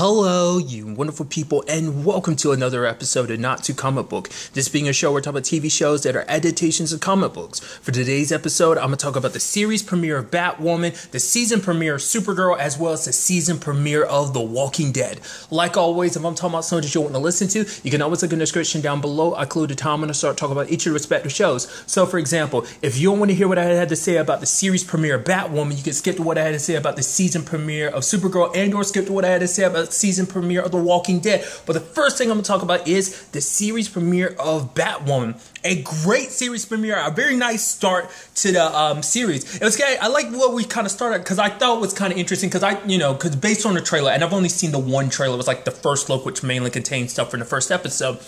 Hello, you wonderful people, and welcome to another episode of Not Too Comic Book. This being a show, we're talking about TV shows that are adaptations of comic books. For today's episode, I'm going to talk about the series premiere of Batwoman, the season premiere of Supergirl, as well as the season premiere of The Walking Dead. Like always, if I'm talking about something that you want to listen to, you can always look in the description down below. I include the time I'm going to start talking about each of the respective shows. So, for example, if you don't want to hear what I had to say about the series premiere of Batwoman, you can skip to what I had to say about the season premiere of Supergirl, and or skip to what I had to say about season premiere of The Walking Dead. But the first thing I'm going to talk about is the series premiere of Batwoman. A great series premiere, a very nice start to the series. It was good. I like what we kind of started because I thought it was kind of interesting because based on the trailer, and I've only seen the one trailer, it was like the first look, which mainly contained stuff from the first episode.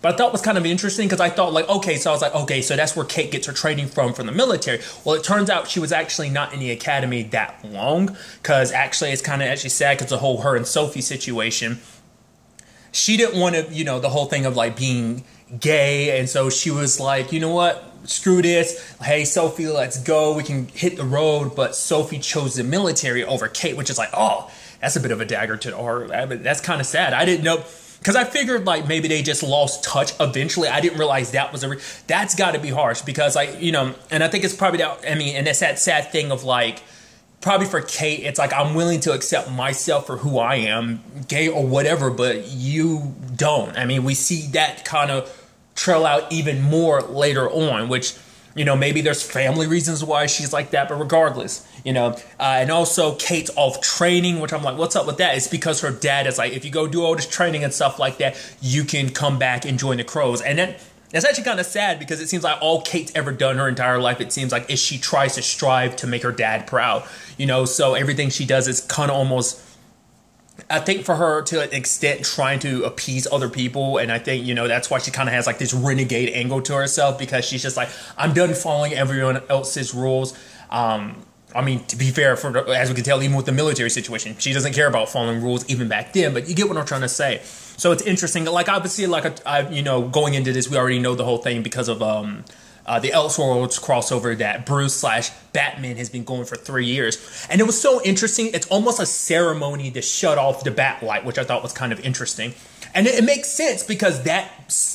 But I thought it was kind of interesting because I thought so that's where Kate gets her training from the military. Well, it turns out she was actually not in the academy that long because actually it's kind of actually sad because the whole her and Sophie situation. She didn't want to, the whole thing of like being gay. And so she was like, you know what? Screw this. Hey, Sophie, let's go. We can hit the road. But Sophie chose the military over Kate, which is like, oh, that's a bit of a dagger to the heart. That's kind of sad. I didn't know. Because I figured like maybe they just lost touch eventually. I didn't realize that was that's got to be harsh because and I think it's probably and it's that sad thing of like, probably for Kate, it's like I'm willing to accept myself for who I am, gay or whatever, but you don't. I mean, we see that kind of trail out even more later on, which, maybe there's family reasons why she's like that, but regardless, and also Kate's off training, which I'm like, what's up with that? It's because her dad is like, if you go do all this training and stuff like that, you can come back and join the Crows. And that's actually kind of sad because it seems like all Kate's ever done her entire life, it seems like, is she tries to strive to make her dad proud, so everything she does is kind of almost, I think for her to an extent trying to appease other people. And I think, that's why she kind of has like this renegade angle to herself because she's just like, I'm done following everyone else's rules. To be fair, as we can tell, even with the military situation, she doesn't care about following rules even back then, but you get what I'm trying to say. So it's interesting. Like, obviously, going into this, we already know the whole thing because of, the Elseworlds crossover that Bruce/Batman has been going for 3 years. And it was so interesting. It's almost a ceremony to shut off the Batlight, which I thought was kind of interesting. And it makes sense because that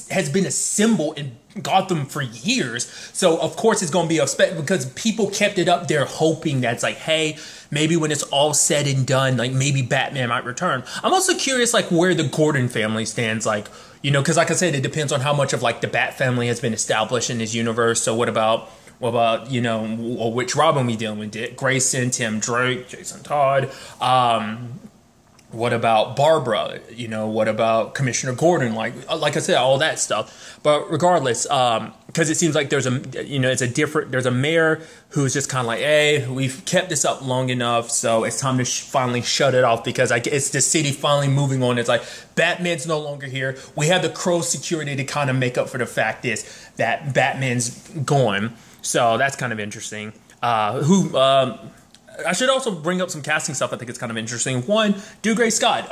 has been a symbol in Gotham for years. So, of course, it's going to be upset because people kept it up there hoping that it's like, hey, maybe when it's all said and done, like maybe Batman might return. I'm also curious, like, where the Gordon family stands, like, because like I said, it depends on how much of like the Bat family has been established in this universe. So what about which Robin we dealing with? Dick Grayson, Tim Drake, Jason Todd. What about Barbara? What about Commissioner Gordon? Like I said, all that stuff. But regardless, because it seems like there's a mayor who's just kind of like, hey, we've kept this up long enough, so it's time to finally shut it off because it's the city finally moving on. It's like Batman's no longer here. We have the Crow security to kind of make up for the fact that Batman's gone. So that's kind of interesting. I should also bring up some casting stuff I think it's kind of interesting. One, Dougray Scott.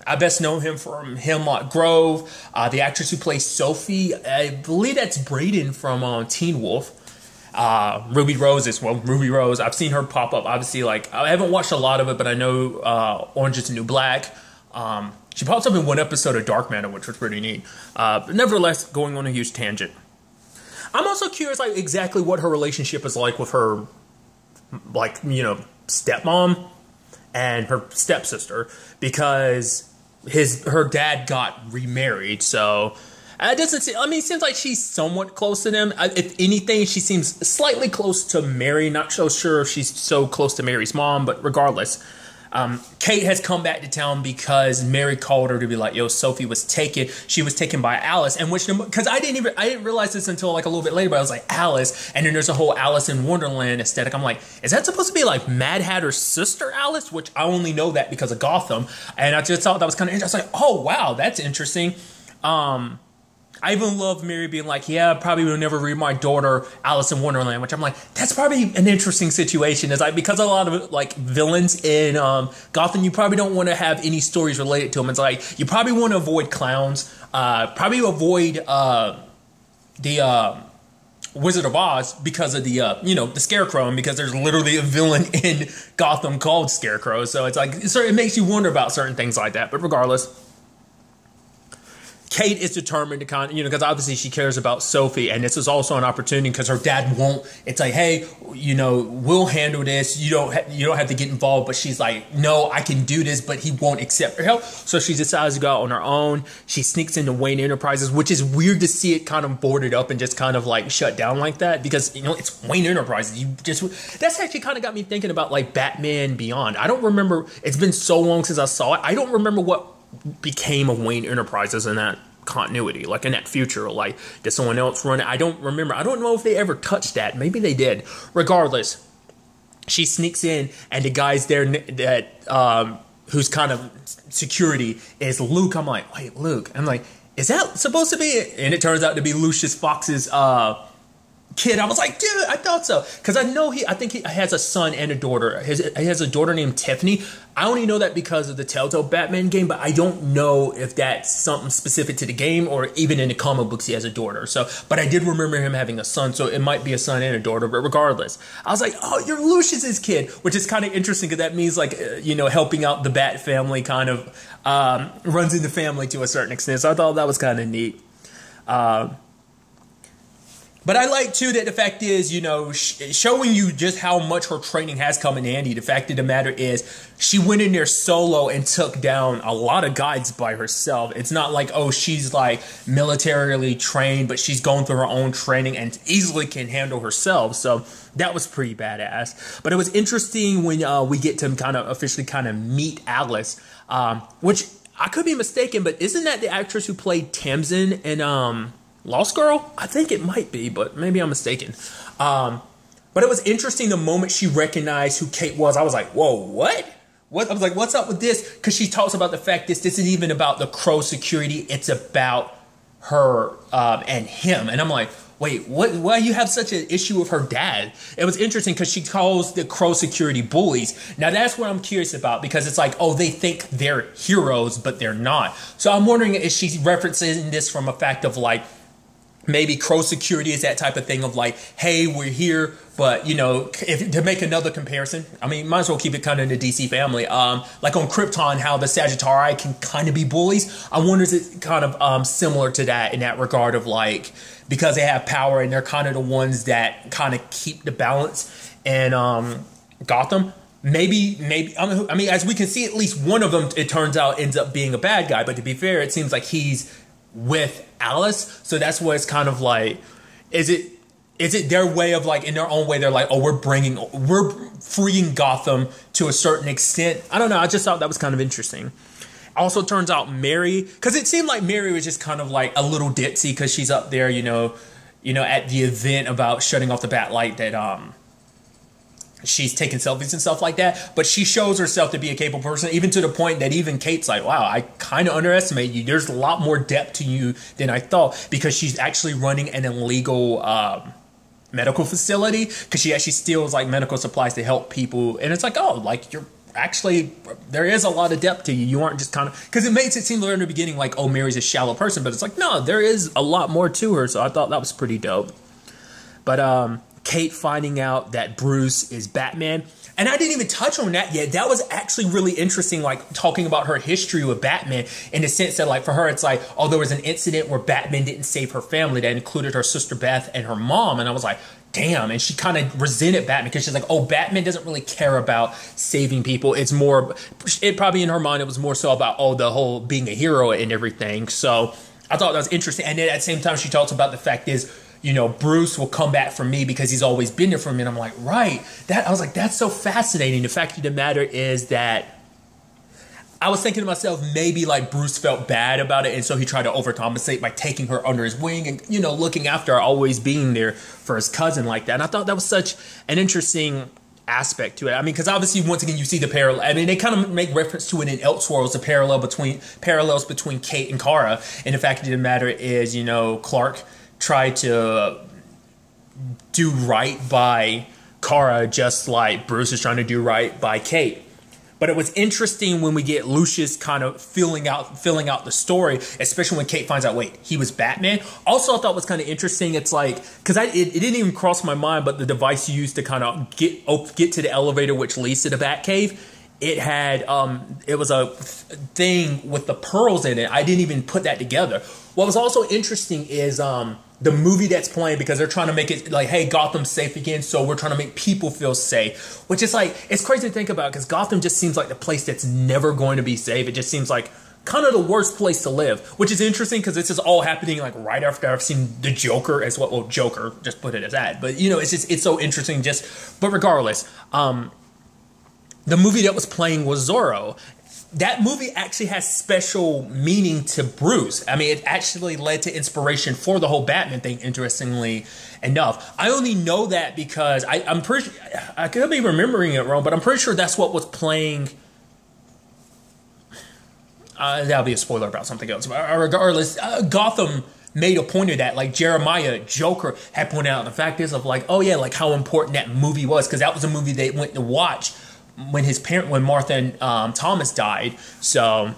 I best know him from Hemlock Grove. The actress who plays Sophie, I believe that's Brayden from Teen Wolf. Ruby Rose as well. Ruby Rose, I've seen her pop up. Obviously, like, I haven't watched a lot of it, but I know Orange is the New Black. She pops up in one episode of Dark Matter, which was pretty neat. But nevertheless, going on a huge tangent. I'm also curious, like, exactly what her relationship is like with her, like, stepmom and her stepsister, because her dad got remarried. So it seems like she's somewhat close to them. If anything, she seems slightly close to Mary. Not so sure if she's so close to Mary's mom, but regardless, Kate has come back to town because Mary called her to be like, yo, Sophie was taken. She was taken by Alice, and because I didn't realize this until like a little bit later, but I was like, Alice, and then there's a whole Alice in Wonderland aesthetic. I'm like, is that supposed to be like Mad Hatter's sister Alice? Which I only know that because of Gotham, and I just thought that was kind of interesting. I was like, oh wow, that's interesting. I even love Mary being like, yeah, I probably will never read my daughter Alice in Wonderland, which I'm like, that's probably an interesting situation. It's like, because a lot of like villains in Gotham, you probably don't want to have any stories related to them. It's like, you probably want to avoid clowns, probably avoid the Wizard of Oz because of the the Scarecrow, and because there's literally a villain in Gotham called Scarecrow. So it's like it makes you wonder about certain things like that. But regardless, Kate is determined to kind of, because obviously she cares about Sophie, and this is also an opportunity because her dad won't. It's like, hey, we'll handle this. You don't have to get involved. But she's like, no, I can do this, but he won't accept her help. So she decides to go out on her own. She sneaks into Wayne Enterprises, which is weird to see it kind of boarded up and just kind of like shut down like that, because it's Wayne Enterprises. That's actually kind of got me thinking about like Batman Beyond. I don't remember. It's been so long since I saw it. I don't remember what became of Wayne Enterprises in that continuity, like in that future. Like, did someone else run it? I don't remember. I don't know if they ever touched that. Maybe they did. Regardless, she sneaks in, and the guy's there that who's kind of security is Luke. I'm like, wait, Luke. I'm like, is that supposed to be? And it turns out to be Lucius Fox's kid. I was like, dude, I thought so, because I think he has a son and a daughter. He has a daughter named Tiffany. I only know that because of the Telltale Batman game, but I don't know if that's something specific to the game or even in the comic books he has a daughter. So, but I did remember him having a son, so it might be a son and a daughter. But regardless, I was like, oh, you're Lucius's kid, which is kind of interesting because that means like helping out the Bat family kind of runs in the family to a certain extent. So I thought that was kind of neat. But I like, too, that the fact is, showing you just how much her training has come in handy. The fact of the matter is, she went in there solo and took down a lot of guys by herself. It's not like, oh, she's like militarily trained, but she's going through her own training and easily can handle herself. So that was pretty badass. But it was interesting when we get to kind of officially kind of meet Alice, which I could be mistaken, but isn't that the actress who played Tamsin in Lost Girl? I think it might be, but maybe I'm mistaken. But it was interesting the moment she recognized who Kate was. I was like, whoa, what? I was like, what's up with this? Because she talks about the fact this isn't even about the Crow security. It's about her and him. And I'm like, wait, what? Why you have such an issue with her dad? It was interesting because she calls the Crow security bullies. Now, that's what I'm curious about, because it's like, oh, they think they're heroes, but they're not. So I'm wondering if she's referencing this from a fact of like, maybe Crow security is that type of thing of like, hey, we're here, but if to make another comparison, I mean, might as well keep it kind of in the DC family. Like on Krypton, how the Sagittarii can kind of be bullies. I wonder is it kind of similar to that in that regard of like, because they have power and they're kind of the ones that kind of keep the balance in Gotham. Maybe, I mean, as we can see, at least one of them, it turns out, ends up being a bad guy. But to be fair, it seems like he's with Alice, so that's what it's kind of like. Is it their way of like, in their own way, they're like, oh, we're freeing Gotham to a certain extent. I don't know. I just thought that was kind of interesting. Also, turns out Mary, because it seemed like Mary was just kind of like a little ditzy because she's up there, at the event about shutting off the bat light that she's taking selfies and stuff like that, but she shows herself to be a capable person, even to the point that even Kate's like, wow, I kind of underestimate you. There's a lot more depth to you than I thought, because she's actually running an illegal medical facility, because she actually steals like medical supplies to help people. And it's like, oh, like you're actually, there is a lot of depth to you. You aren't just kind of, because it makes it seem in the beginning like, oh, Mary's a shallow person, but it's like, no, there is a lot more to her. So I thought that was pretty dope. But Kate finding out that Bruce is Batman. And I didn't even touch on that yet. That was actually really interesting, like talking about her history with Batman, in the sense that like for her, it's like, oh, there was an incident where Batman didn't save her family that included her sister Beth and her mom. And I was like, damn. And she kind of resented Batman because she's like, oh, Batman doesn't really care about saving people. It's more, it probably in her mind, it was more so about, oh, the whole being a hero and everything. So I thought that was interesting. And then at the same time, she talks about the fact is, Bruce will come back for me because he's always been there for me. And I'm like, right. I was like, that's so fascinating. The fact of the matter is that I was thinking to myself, maybe like Bruce felt bad about it. And so he tried to overcompensate by taking her under his wing and, looking after her, always being there for his cousin like that. And I thought that was such an interesting aspect to it. I mean, because obviously, once again, you see the parallel. I mean, they kind of make reference to it in Elseworlds, the parallels between Kate and Kara. And the fact of the matter is, Clark tried to do right by Kara just like Bruce is trying to do right by Kate. But it was interesting when we get Lucius kind of filling out the story, especially when Kate finds out, wait, he was Batman. Also, I thought was kind of interesting. It's like, because it didn't even cross my mind, but the device used to kind of get to the elevator, which leads to the Batcave, it had, it was a thing with the pearls in it. I didn't even put that together. What was also interesting is, the movie that's playing, because they're trying to make it like, hey, Gotham's safe again, so we're trying to make people feel safe, which is like, it's crazy to think about, because Gotham just seems like the place that's never going to be safe. It just seems like kind of the worst place to live, which is interesting because this is all happening like right after I've seen the Joker as well. Well, Joker, just put it as that, but you know, it's so interesting. But regardless, the movie that was playing was Zorro. That movie actually has special meaning to Bruce. I mean, it actually led to inspiration for the whole Batman thing, interestingly enough. I only know that because I'm pretty sure, I could be remembering it wrong, but I'm pretty sure that's what was playing. That'll be a spoiler about something else. But regardless, Gotham made a point of that. Like Jeremiah, Joker, had pointed out the fact is of like, oh yeah, like how important that movie was, because that was a movie they went to watch when Martha and Thomas died. So,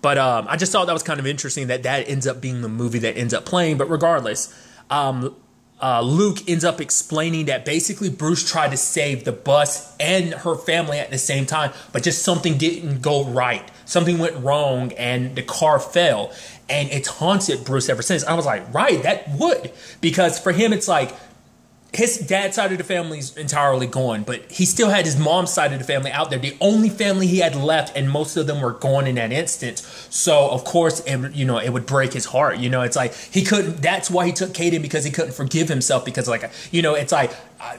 but I just thought that was kind of interesting that ends up being the movie that ends up playing. But regardless, Luke ends up explaining that basically Bruce tried to save the bus and her family at the same time, but just something didn't go right. Something went wrong and the car fell, and it's haunted Bruce ever since. I was like, right, that would, because for him it's like, his dad's side of the family is entirely gone, but he still had his mom's side of the family out there. The only family he had left, and most of them were gone in that instance. So, of course, it would break his heart. You know, it's like he couldn't. That's why he took Kate in, because he couldn't forgive himself. Because, like, you know, it's like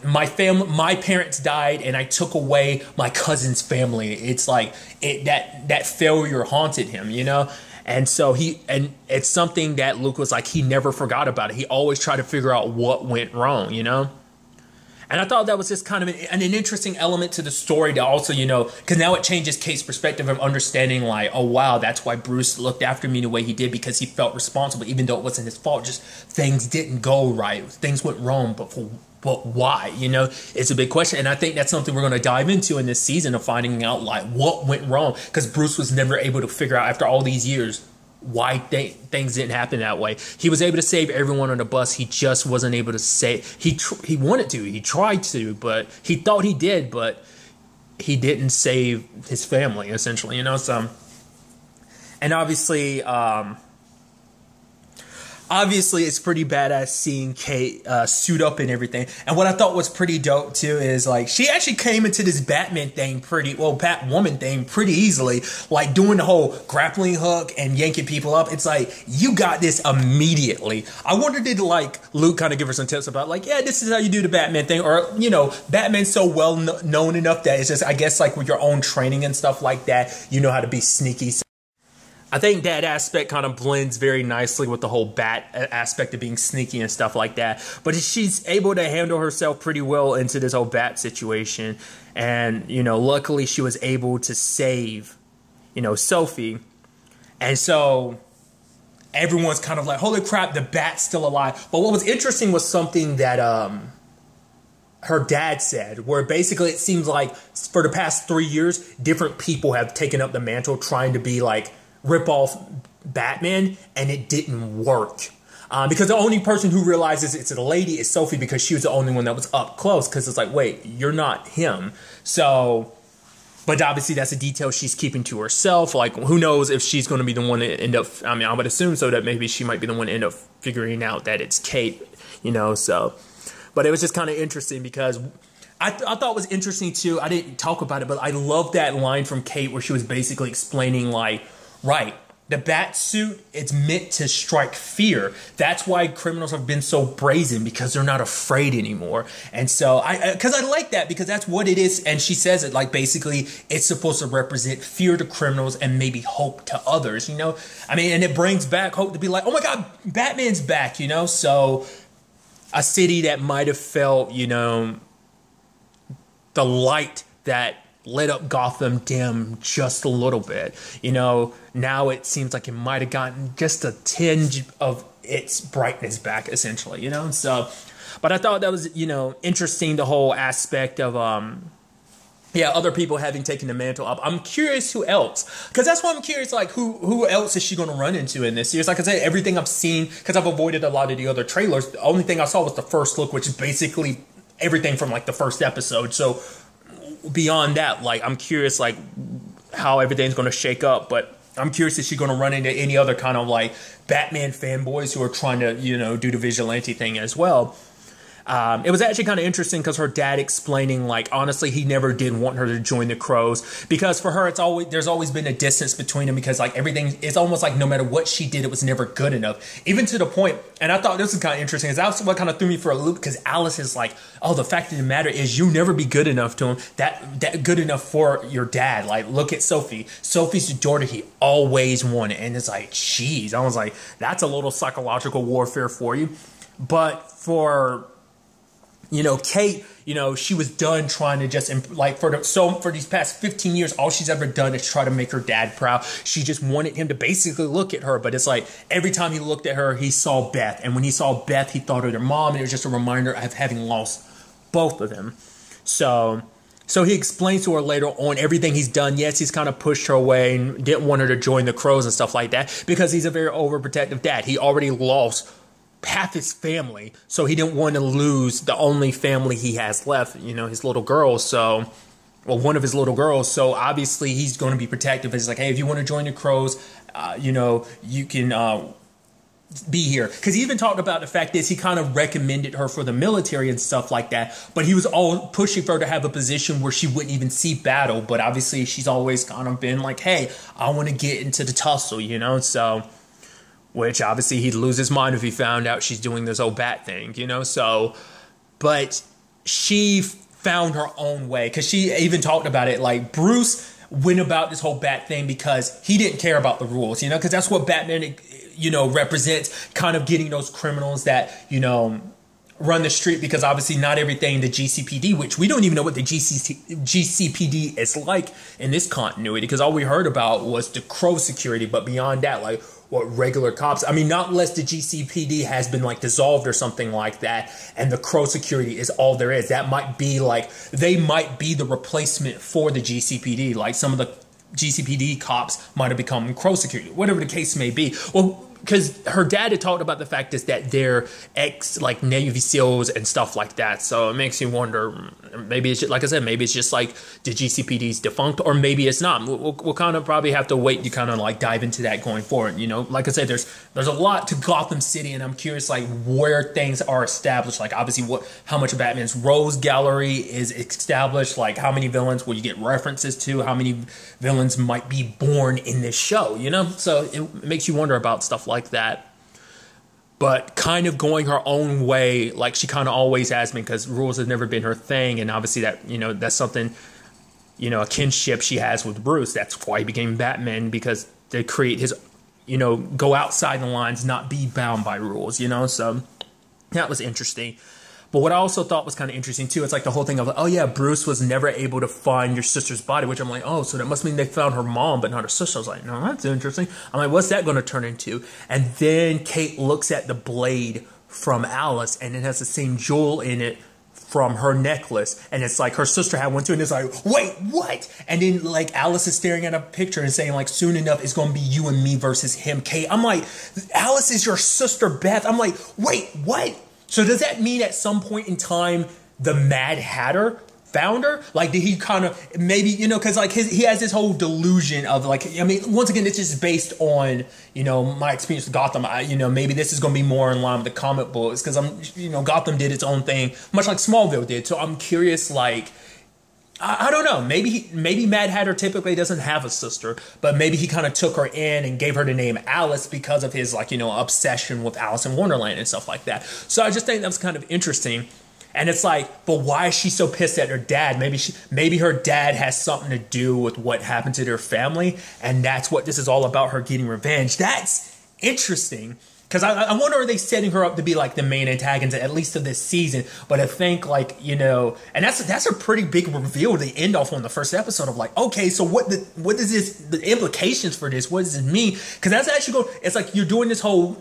my parents died, and I took away my cousin's family. It's like that failure haunted him. You know. And so it's something that Luke was like, he never forgot about it. He always tried to figure out what went wrong, you know? And I thought that was just kind of an interesting element to the story to also, you know, because now it changes Kate's perspective of understanding like, oh, wow, that's why Bruce looked after me the way he did, because he felt responsible, even though it wasn't his fault. Just things didn't go right. Things went wrong, but why? You know, it's a big question. And I think that's something we're going to dive into in this season of finding out like what went wrong, because Bruce was never able to figure out after all these years why things didn't happen that way. He was able to save everyone on the bus. He just wasn't able to save. He wanted to. He tried to, but he thought he did, but he didn't save his family, essentially, you know? So, and obviously, it's pretty badass seeing Kate suit up and everything. And what I thought was pretty dope too is like she actually came into this Batwoman thing pretty easily, like doing the whole grappling hook and yanking people up. It's like, you got this immediately. I wonder, did like Luke kind of give her some tips about like, yeah, this is how you do the Batman thing, or you know, Batman's so well known enough that it's just, I guess, like with your own training and stuff like that, you know how to be sneaky. I think that aspect kind of blends very nicely with the whole Bat aspect of being sneaky and stuff like that. But she's able to handle herself pretty well into this whole Bat situation. And, you know, luckily she was able to save, you know, Sophie. And so everyone's kind of like, holy crap, the Bat's still alive. But what was interesting was something that her dad said, where basically it seems like for the past 3 years, different people have taken up the mantle trying to be like, rip off Batman, and it didn't work. Because the only person who realizes it's a lady is Sophie, because she was the only one that was up close, because it's like, wait, you're not him. So, but obviously that's a detail she's keeping to herself. Like, who knows if she's going to be the one that end up, I mean, I would assume so, that maybe she might be the one to end up figuring out that it's Kate, you know, so. But it was just kind of interesting because I thought it was interesting too. I didn't talk about it, but I love that line from Kate where she was basically explaining like, right, the bat suit, it's meant to strike fear. That's why criminals have been so brazen, because they're not afraid anymore. And so, because I like that, because that's what it is. And she says it like, basically, it's supposed to represent fear to criminals and maybe hope to others, you know? I mean, and it brings back hope to be like, oh my God, Batman's back, you know? So, a city that might have felt, you know, the light that lit up Gotham dim just a little bit. You know, now it seems like it might have gotten just a tinge of its brightness back, essentially, you know? So, but I thought that was, you know, interesting, the whole aspect of yeah, other people having taken the mantle up. I'm curious who else, because that's why I'm curious, like, who else is she going to run into in this series? Like I said, everything I've seen, because I've avoided a lot of the other trailers, the only thing I saw was the first look, which is basically everything from, like, the first episode. So beyond that, like, I'm curious, like, how everything's going to shake up. But I'm curious, is she going to run into any other kind of, like, Batman fanboys who are trying to, you know, do the vigilante thing as well? It was actually kind of interesting because her dad explaining, like, honestly, he never did want her to join the Crows, because for her, there's always been a distance between them, because, like, everything, it's almost like no matter what she did, it was never good enough. Even to the point, and I thought this was kind of interesting, because that's what kind of threw me for a loop, because Alice is like, oh, the fact of the matter is you'll never be good enough to him, that good enough for your dad. Like, look at Sophie. Sophie's the daughter he always wanted. And it's like, geez, I was like, that's a little psychological warfare for you. But for, you know, Kate, you know, she was done trying to just, like, for these past 15 years, all she's ever done is try to make her dad proud. She just wanted him to basically look at her. But it's like every time he looked at her, he saw Beth. And when he saw Beth, he thought of their mom. And it was just a reminder of having lost both of them. So he explains to her later on everything he's done. Yes, he's kind of pushed her away and didn't want her to join the Crows and stuff like that, because he's a very overprotective dad. He already lost half his family, so he didn't want to lose the only family he has left, you know, his little girl. So, well, one of his little girls. So obviously he's going to be protective. He's like, hey, if you want to join the Crows, you know, you can be here. Because he even talked about the fact that he kind of recommended her for the military and stuff like that, but he was all pushing for her to have a position where she wouldn't even see battle. But obviously she's always kind of been like, hey, I want to get into the tussle, you know. So, which obviously he'd lose his mind if he found out she's doing this old bat thing, you know. So, but she found her own way, because she even talked about it, like, Bruce went about this whole bat thing because he didn't care about the rules, you know, because that's what Batman, you know, represents, kind of getting those criminals that, you know, run the street, because obviously not everything the GCPD, which we don't even know what the GCPD is like in this continuity, because all we heard about was the Crow security. But beyond that, like, what regular cops, I mean, not unless the GCPD has been, like, dissolved or something like that, and the Crow security is all there is. That might be, like, they might be the replacement for the GCPD. Like, some of the GCPD cops might have become Crow security, whatever the case may be. Well, because her dad had talked about the fact is that they're like, Navy SEALs and stuff like that. So it makes you wonder, maybe it's just, like I said, maybe it's just like the GCPD's defunct, or maybe it's not. We'll kind of probably have to wait to kind of, like, dive into that going forward. You know, like I said, there's a lot to Gotham City, and I'm curious, like, where things are established. Like, obviously, how much of Batman's Rose Gallery is established. Like, how many villains will you get references to? How many villains might be born in this show? You know, so it makes you wonder about stuff like that. But kind of going her own way, like she kind of always has been, because rules have never been her thing. And obviously that, you know, that's something, you know, a kinship she has with Bruce. That's why he became Batman, because they create his, you know, go outside the lines, not be bound by rules, you know. So that was interesting. But what I also thought was kind of interesting too, it's like the whole thing of, oh yeah, Bruce was never able to find your sister's body, which I'm like, oh, so that must mean they found her mom, but not her sister. I was like, no, that's interesting. I'm like, what's that going to turn into? And then Kate looks at the blade from Alice, and it has the same jewel in it from her necklace. And it's like her sister had one too, and it's like, wait, what? And then, like, Alice is staring at a picture and saying, like, soon enough, it's going to be you and me versus him, Kate. I'm like, Alice is your sister, Beth. I'm like, wait, what? So does that mean at some point in time the Mad Hatter found her? Like, did he kind of, maybe, you know, because, like, he has this whole delusion of, like, I mean, once again, it's just based on, you know, my experience with Gotham. You know, maybe this is going to be more in line with the comic books, because you know, Gotham did its own thing, much like Smallville did. So I'm curious, like, I don't know. Maybe Mad Hatter typically doesn't have a sister, but maybe he kind of took her in and gave her the name Alice because of his, like, you know, obsession with Alice in Wonderland and stuff like that. So I just think that was kind of interesting. And it's like, but why is she so pissed at her dad? Maybe her dad has something to do with what happened to their family, and that's what this is all about, her getting revenge. That's interesting. Because I wonder, are they setting her up to be, like, the main antagonist, at least of this season? But I think, like, you know, and that's a pretty big reveal to end off on the first episode of, like, okay, so what is this, the implications for this? What does it mean? Because that's actually it's like you're doing this whole,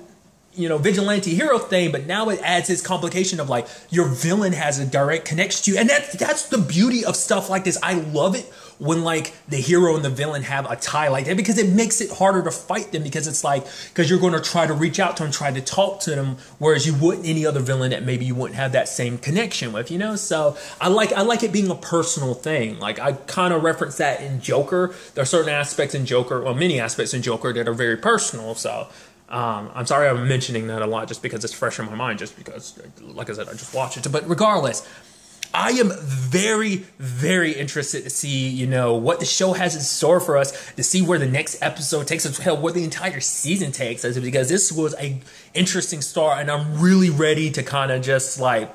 vigilante hero thing, but now it adds this complication of like your villain has a direct connection to you. And that's the beauty of stuff like this. I love it when like the hero and the villain have a tie like that, because it makes it harder to fight them, because it's like, because you're going to try to reach out to them, try to talk to them, whereas you wouldn't any other villain that maybe you wouldn't have that same connection with, So I like it being a personal thing. Like I kind of reference that in Joker. There are certain aspects in Joker, well, many aspects in Joker that are very personal. So I'm sorry I'm mentioning that a lot just because it's fresh in my mind, just because, like I said, I just watched it. But regardless, I am very, very interested to see, what the show has in store for us, to see where the next episode takes us, hell, where the entire season takes us, because this was a interesting start, and I'm really ready to kind of just like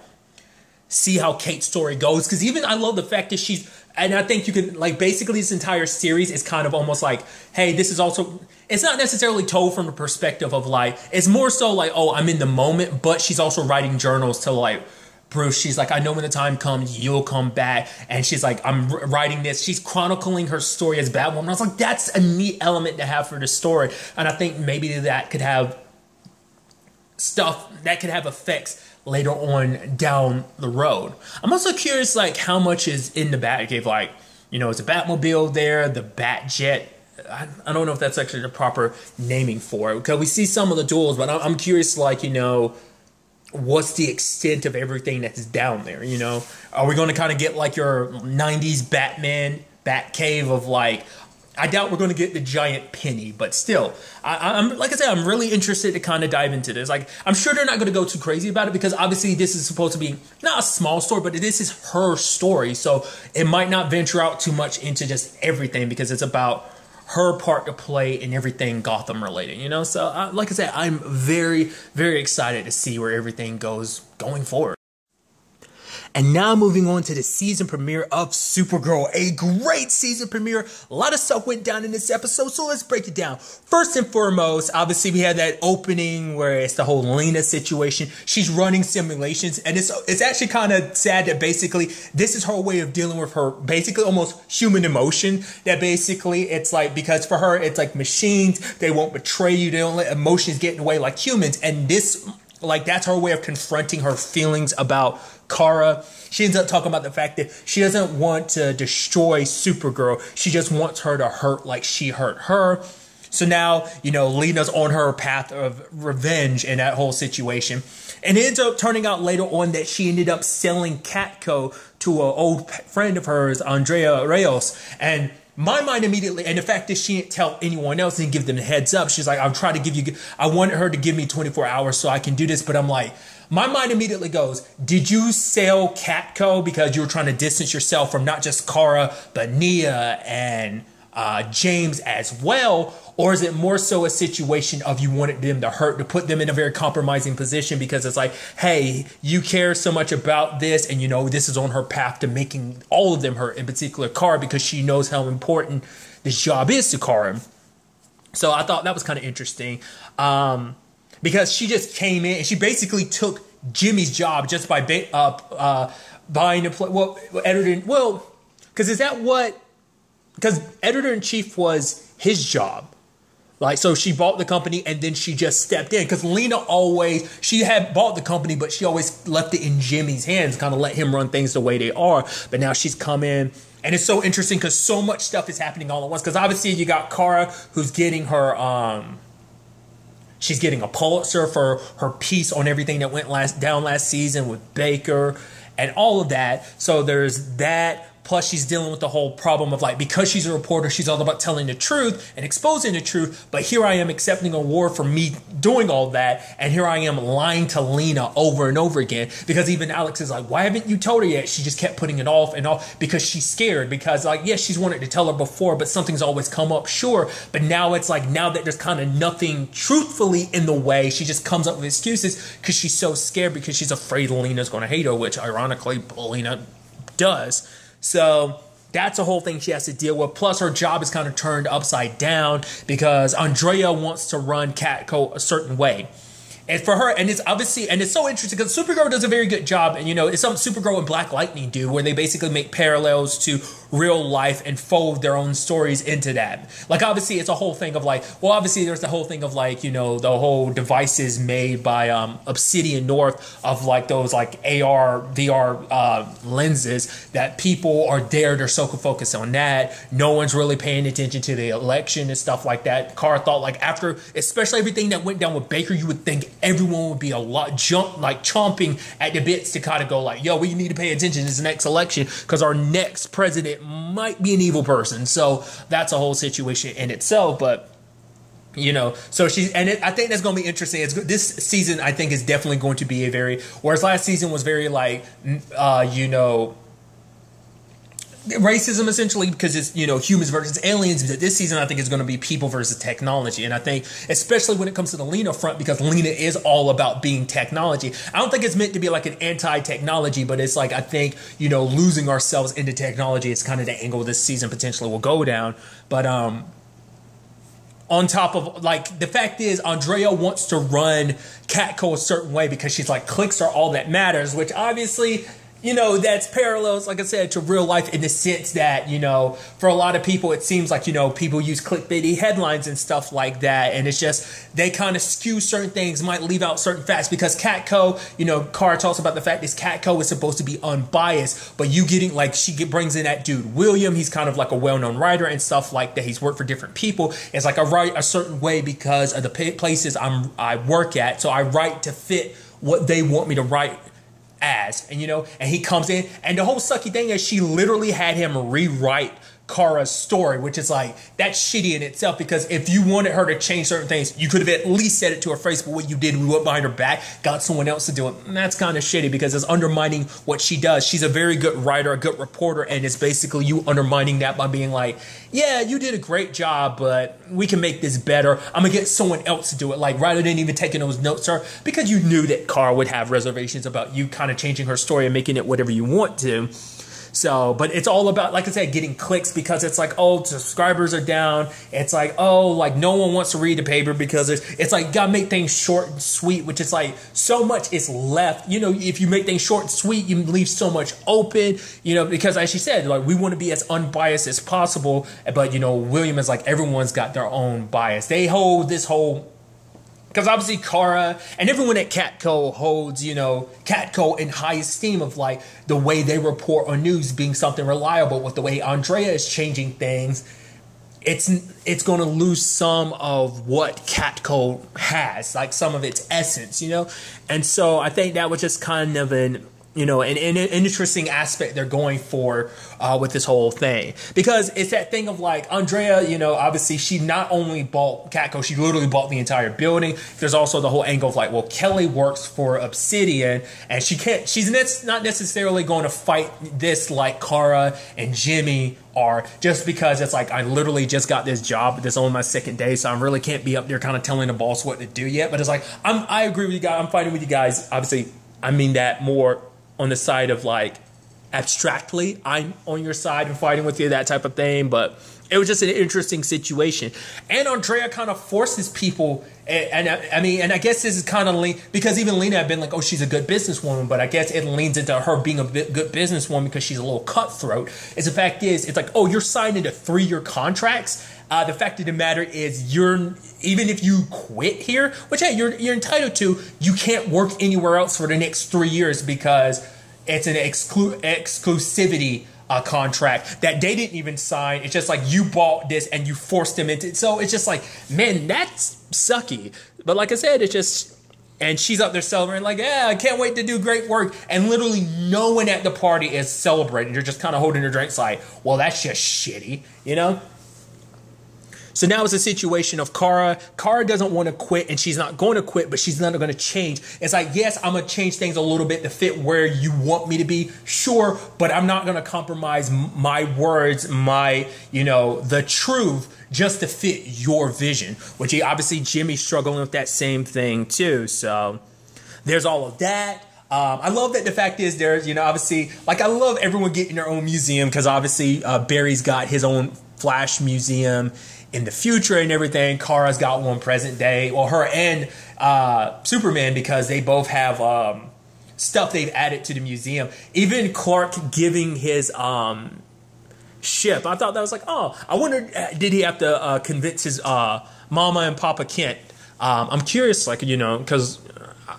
see how Kate's story goes. Because even I love the fact that and I think you can, like, basically this entire series is kind of almost like, hey, this is also, it's not necessarily told from the perspective of like, it's more so like, oh, I'm in the moment, but she's also writing journals to like, Bruce, she's like, I know when the time comes, you'll come back. And she's like, I'm writing this. She's chronicling her story as Batwoman. I was like, that's a neat element to have for the story. And I think maybe that could have effects later on down the road. I'm also curious, like, how much is in the Batcave. Like, it's a Batmobile there, the Batjet. I don't know if that's actually the proper naming for it, because we see some of the duels, but I'm curious, like, what's the extent of everything that's down there, Are we going to kind of get like your 90s Batman Batcave of like, I doubt we're going to get the giant penny, but still, I'm like I said, I'm really interested to kind of dive into this. Like, I'm sure they're not going to go too crazy about it, because obviously this is supposed to be not a small story, but this is her story. So it might not venture out too much into just everything, because it's about her part to play in everything Gotham related, So like I said, I'm very, very excited to see where everything goes going forward. And now moving on to the season premiere of Supergirl. A great season premiere. A lot of stuff went down in this episode, so let's break it down. First and foremost, obviously we had that opening where it's the whole Lena situation. She's running simulations, and it's actually kind of sad that basically this is her way of dealing with her basically almost human emotion. That basically it's like, because for her it's like machines, they won't betray you, they don't let emotions get in the way like humans, and this, like, that's her way of confronting her feelings about Kara. She ends up talking about the fact that she doesn't want to destroy Supergirl. She just wants her to hurt like she hurt her. So now, Lena's on her path of revenge in that whole situation. And it ends up turning out later on that she ended up selling Catco to an old friend of hers, Andrea Reyes. And my mind immediately, and the fact that she didn't tell anyone else and give them a heads up. She's like, I wanted her to give me 24 hours so I can do this. But I'm like, my mind immediately goes, did you sell Catco because you were trying to distance yourself from not just Kara, but Nia and James as well? Or is it more so a situation of you wanted them to put them in a very compromising position, because it's like, hey, you care so much about this, and this is on her path to making all of them hurt, in particular Kara, because she knows how important this job is to Kara. So I thought that was kind of interesting, because she just came in and she basically took Jimmy's job just by buying a play. Well, editor. Well, because editor-in-chief was his job. Like, so she bought the company and then she just stepped in, because Lena she had bought the company, but she always left it in Jimmy's hands, kind of let him run things the way they are. But now she's come in, and it's so interesting because so much stuff is happening all at once. Because obviously you got Kara, who's getting her, she's getting a Pulitzer for her piece on everything that went down last season with Baker and all of that. So there's that. Plus, she's dealing with the whole problem of, like, because she's a reporter, she's all about telling the truth and exposing the truth. But here I am accepting a award for me doing all that. And here I am lying to Lena over and over again. Because even Alex is like, why haven't you told her yet? She just kept putting it off and off because she's scared. Because, like, yes, she's wanted to tell her before, but something's always come up, sure. But now it's like, now that there's kind of nothing truthfully in the way, she just comes up with excuses because she's so scared, because she's afraid Lena's going to hate her, which ironically Lena does. So that's a whole thing she has to deal with. Plus, her job is kind of turned upside down because Andrea wants to run Catco a certain way. And for her, and it's obviously, and it's so interesting because Supergirl does a very good job. And, it's something Supergirl and Black Lightning do, where they basically make parallels to real life and fold their own stories into that. Like, obviously, it's a whole thing of like, well, obviously, there's the whole thing of like, you know, the whole devices made by Obsidian North of like those like AR, VR lenses that people are there. They're so focused on that. No one's really paying attention to the election and stuff like that. Carr thought like after, especially everything that went down with Baker, you would think everyone would be a lot chomping at the bits to kind of go like, yo, we need to pay attention to this next election because our next president might be an evil person. So that's a whole situation in itself. But you know, so I think that's going to be interesting. This season, I think, is definitely going to be a very, whereas last season was very like, you know, racism essentially because it's, you know, humans versus aliens. This season I think is going to be people versus technology, and I think especially when it comes to the Lena front, because Lena is all about being technology. I don't think it's meant to be like an anti-technology, but it's like, I think, you know, losing ourselves into technology is kind of the angle this season potentially will go down. But on top of, like, the fact is, Andrea wants to run Catco a certain way because she's like, clicks are all that matters, which obviously, you know, that's parallels, like I said, to real life in the sense that, you know, for a lot of people, it seems like, you know, people use clickbaity headlines and stuff like that. And it's just, they kind of skew certain things, might leave out certain facts because Catco, you know, Carr talks about the fact that Catco is supposed to be unbiased, but you getting, like, brings in that dude, William. He's kind of like a well-known writer and stuff like that. He's worked for different people. It's like I write a certain way because of the places I work at. So I write to fit what they want me to write as, and you know, and he comes in, and the whole sucky thing is she literally had him rewrite Kara's story, which is like, that's shitty in itself, because if you wanted her to change certain things, you could have at least said it to her face, but what you did, we went behind her back, got someone else to do it, and that's kind of shitty because it's undermining what she does. She's a very good writer, a good reporter, and it's basically you undermining that by being like, yeah, you did a great job, but we can make this better. I'm gonna get someone else to do it, like, rather than even taking those notes, sir, because you knew that Kara would have reservations about you kind of changing her story and making it whatever you want to. So, but it's all about, like I said, getting clicks, because it's like, oh, subscribers are down. It's like, oh, like no one wants to read the paper because it's like, gotta make things short and sweet, which is like so much is left. You know, if you make things short and sweet, you leave so much open, you know, because as she said, like, we want to be as unbiased as possible. But, you know, William is like, everyone's got their own bias. They hold this whole, because obviously Kara and everyone at Catco holds, you know, Catco in high esteem of like the way they report on news being something reliable. With the way Andrea is changing things, it's going to lose some of what Catco has, like some of its essence, you know. And so I think that was just kind of an interesting aspect they're going for with this whole thing, because it's that thing of like Andrea, you know, obviously she not only bought Catco, she literally bought the entire building. There's also the whole angle of like, well, Kelly works for Obsidian, and she's not necessarily going to fight this like Kara and Jimmy are, just because it's like, I literally just got this job, but this is only my second day, so I really can't be up there kind of telling the boss what to do yet. But it's like, I agree with you guys. I'm fighting with you guys. Obviously, I mean that more on the side of like abstractly, I'm on your side and fighting with you, that type of thing. But it was just an interesting situation. And Andrea kind of forces people, and I guess this is kind of because even Lena had been like, oh, she's a good businesswoman, but I guess it leans into her being a good businesswoman because she's a little cutthroat. Is the fact is, it's like, oh, you're signed into 3-year contracts. The fact of the matter is, even if you quit here, which, hey, you're entitled to, you can't work anywhere else for the next 3 years because it's an exclusivity contract that they didn't even sign. It's just like you bought this and you forced them into it. So it's just like, man, that's sucky. But like I said, it's just, and she's up there celebrating like, yeah, I can't wait to do great work. And literally no one at the party is celebrating. They're just kind of holding their drinks like, well, that's just shitty, you know? So now it's a situation of Kara. Kara doesn't want to quit, and she's not going to quit, but she's not going to change. It's like, yes, I'm going to change things a little bit to fit where you want me to be, sure, but I'm not going to compromise my words, the truth, just to fit your vision. Which obviously Jimmy's struggling with that same thing too. So there's all of that. I love that the fact is there's, obviously, like, I love everyone getting their own museum, because obviously Barry's got his own Flash museum in the future and everything. Kara's got one present day, well, her and Superman, because they both have stuff they've added to the museum. Even Clark giving his ship. I thought that was like, oh, I wondered, did he have to convince his mama and Papa Kent? I'm curious, like, you know, because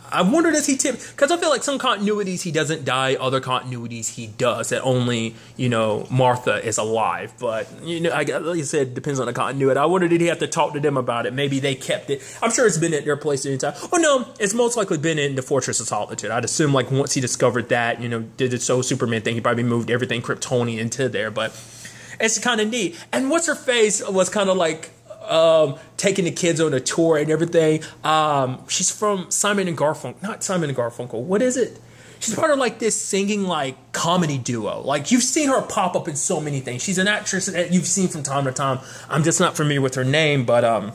I wonder, does he tip? Because I feel like some continuities he doesn't die, other continuities he does. That only, you know, Martha is alive. But, you know, like you said, it depends on the continuity. I wonder, did he have to talk to them about it? Maybe they kept it. I'm sure it's been at their place the entire time. Oh, no, it's most likely been in the Fortress of Solitude. I'd assume, like, once he discovered that, you know, did the So Superman thing, he probably moved everything Kryptonian into there. But it's kind of neat. And what's her face was kind of like taking the kids on a tour and everything. She's from Simon and Garfunkel. Not Simon and Garfunkel. What is it? She's part of like this singing like comedy duo. Like you've seen her pop up in so many things. She's an actress that you've seen from time to time. I'm just not familiar with her name, but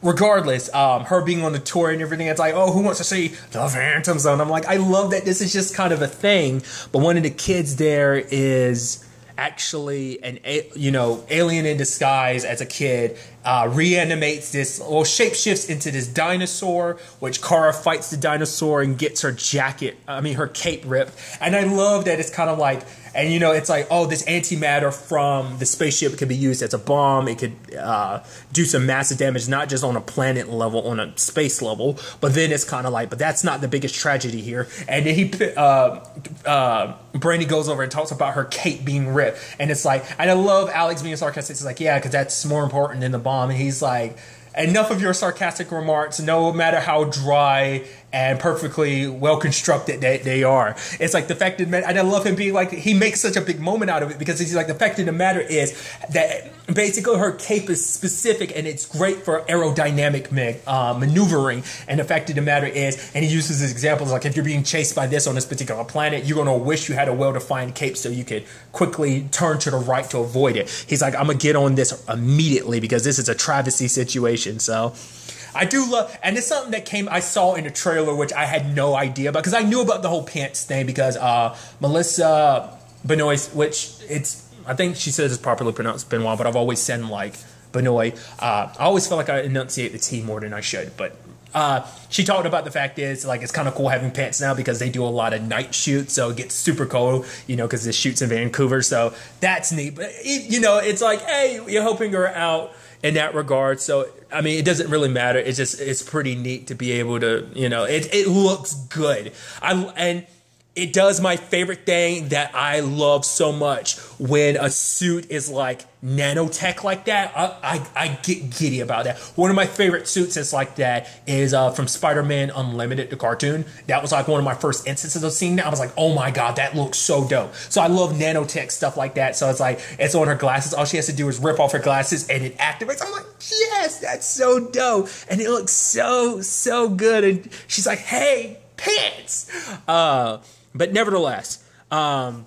regardless, her being on the tour and everything, it's like, oh, who wants to see the Phantom Zone? I'm like, I love that this is just kind of a thing. But one of the kids there is actually an alien in disguise as a kid, reanimates this, or shapeshifts into this dinosaur, which Kara fights the dinosaur and gets her her cape ripped. And I love that it's kind of like, and you know, it's like, oh, this antimatter from the spaceship could be used as a bomb. It could do some massive damage, not just on a planet level, on a space level. But then it's kind of like, but that's not the biggest tragedy here. And then Brainy goes over and talks about her cape being ripped. And it's like, and I love Alex being sarcastic. It's like, yeah, because that's more important than the bomb. And he's like, enough of your sarcastic remarks, no matter how dry and perfectly well constructed they are. It's like the fact that, and I love him being like, he makes such a big moment out of it because he's like, the fact of the matter is that basically her cape is specific and it's great for aerodynamic maneuvering. And the fact of the matter is, and he uses his examples like, if you're being chased by this on this particular planet, you're going to wish you had a well-defined cape so you could quickly turn to the right to avoid it. He's like, I'm going to get on this immediately because this is a travesty situation. So I do love, and it's something that I saw in the trailer, which I had no idea about, because I knew about the whole pants thing because Melissa Benoist, which I think she says it's properly pronounced Benoit, but I've always said like Benoit. I always feel like I enunciate the T more than I should, but she talked about the fact is like it's kind of cool having pants now because they do a lot of night shoots, so it gets super cold, you know, because the shoots in Vancouver, so that's neat. But you know, it's like, hey, you're helping her out in that regard. So I mean, it doesn't really matter. It's pretty neat to be able to, you know, it looks good. And it does my favorite thing that I love so much when a suit is like nanotech like that. I get giddy about that. One of my favorite suits that's like that is from Spider-Man Unlimited, the cartoon. That was like one of my first instances of seeing that. I was like, oh my God, that looks so dope. So I love nanotech stuff like that. So it's like, it's on her glasses. All she has to do is rip off her glasses and it activates. I'm like, yes, that's so dope. And it looks so good. And she's like, hey, pants. But nevertheless, I'm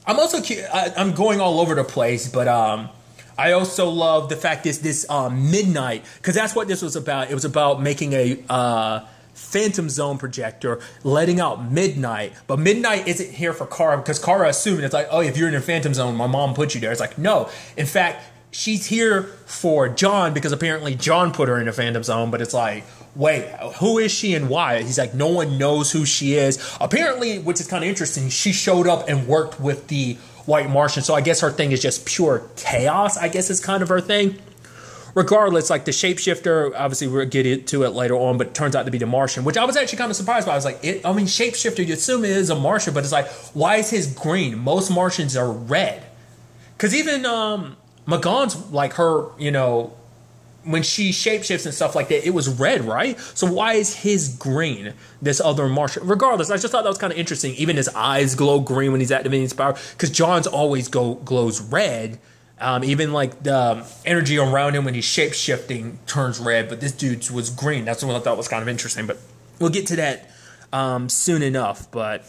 also I'm going all over the place, but I also love the fact is this Midnight, because that's what this was about. It was about making a Phantom Zone projector, letting out Midnight, but Midnight isn't here for Kara because Kara assumed it's like, oh, if you're in a Phantom Zone, my mom put you there. It's like, no, in fact, she's here for John because apparently John put her in a Phantom Zone, but it's like, wait, who is she and why? He's like, no one knows who she is. Apparently, which is kind of interesting, she showed up and worked with the White Martian, so I guess her thing is just pure chaos, I guess is kind of her thing. Regardless, like the shapeshifter, obviously we'll get into it later on, but it turns out to be the Martian, which I was actually kind of surprised by. I was like, shapeshifter, you assume it is a Martian, but it's like, why is his green? Most Martians are red. Because even Magon's, like her, you know, when she shapeshifts and stuff like that, it was red, right? So why is his green, this other Martian? Regardless, I just thought that was kind of interesting. Even his eyes glow green when he's activating his power, because John's always glows red. Even like the energy around him when he's shapeshifting turns red, but this dude's was green. That's what I thought was kind of interesting. But we'll get to that soon enough. But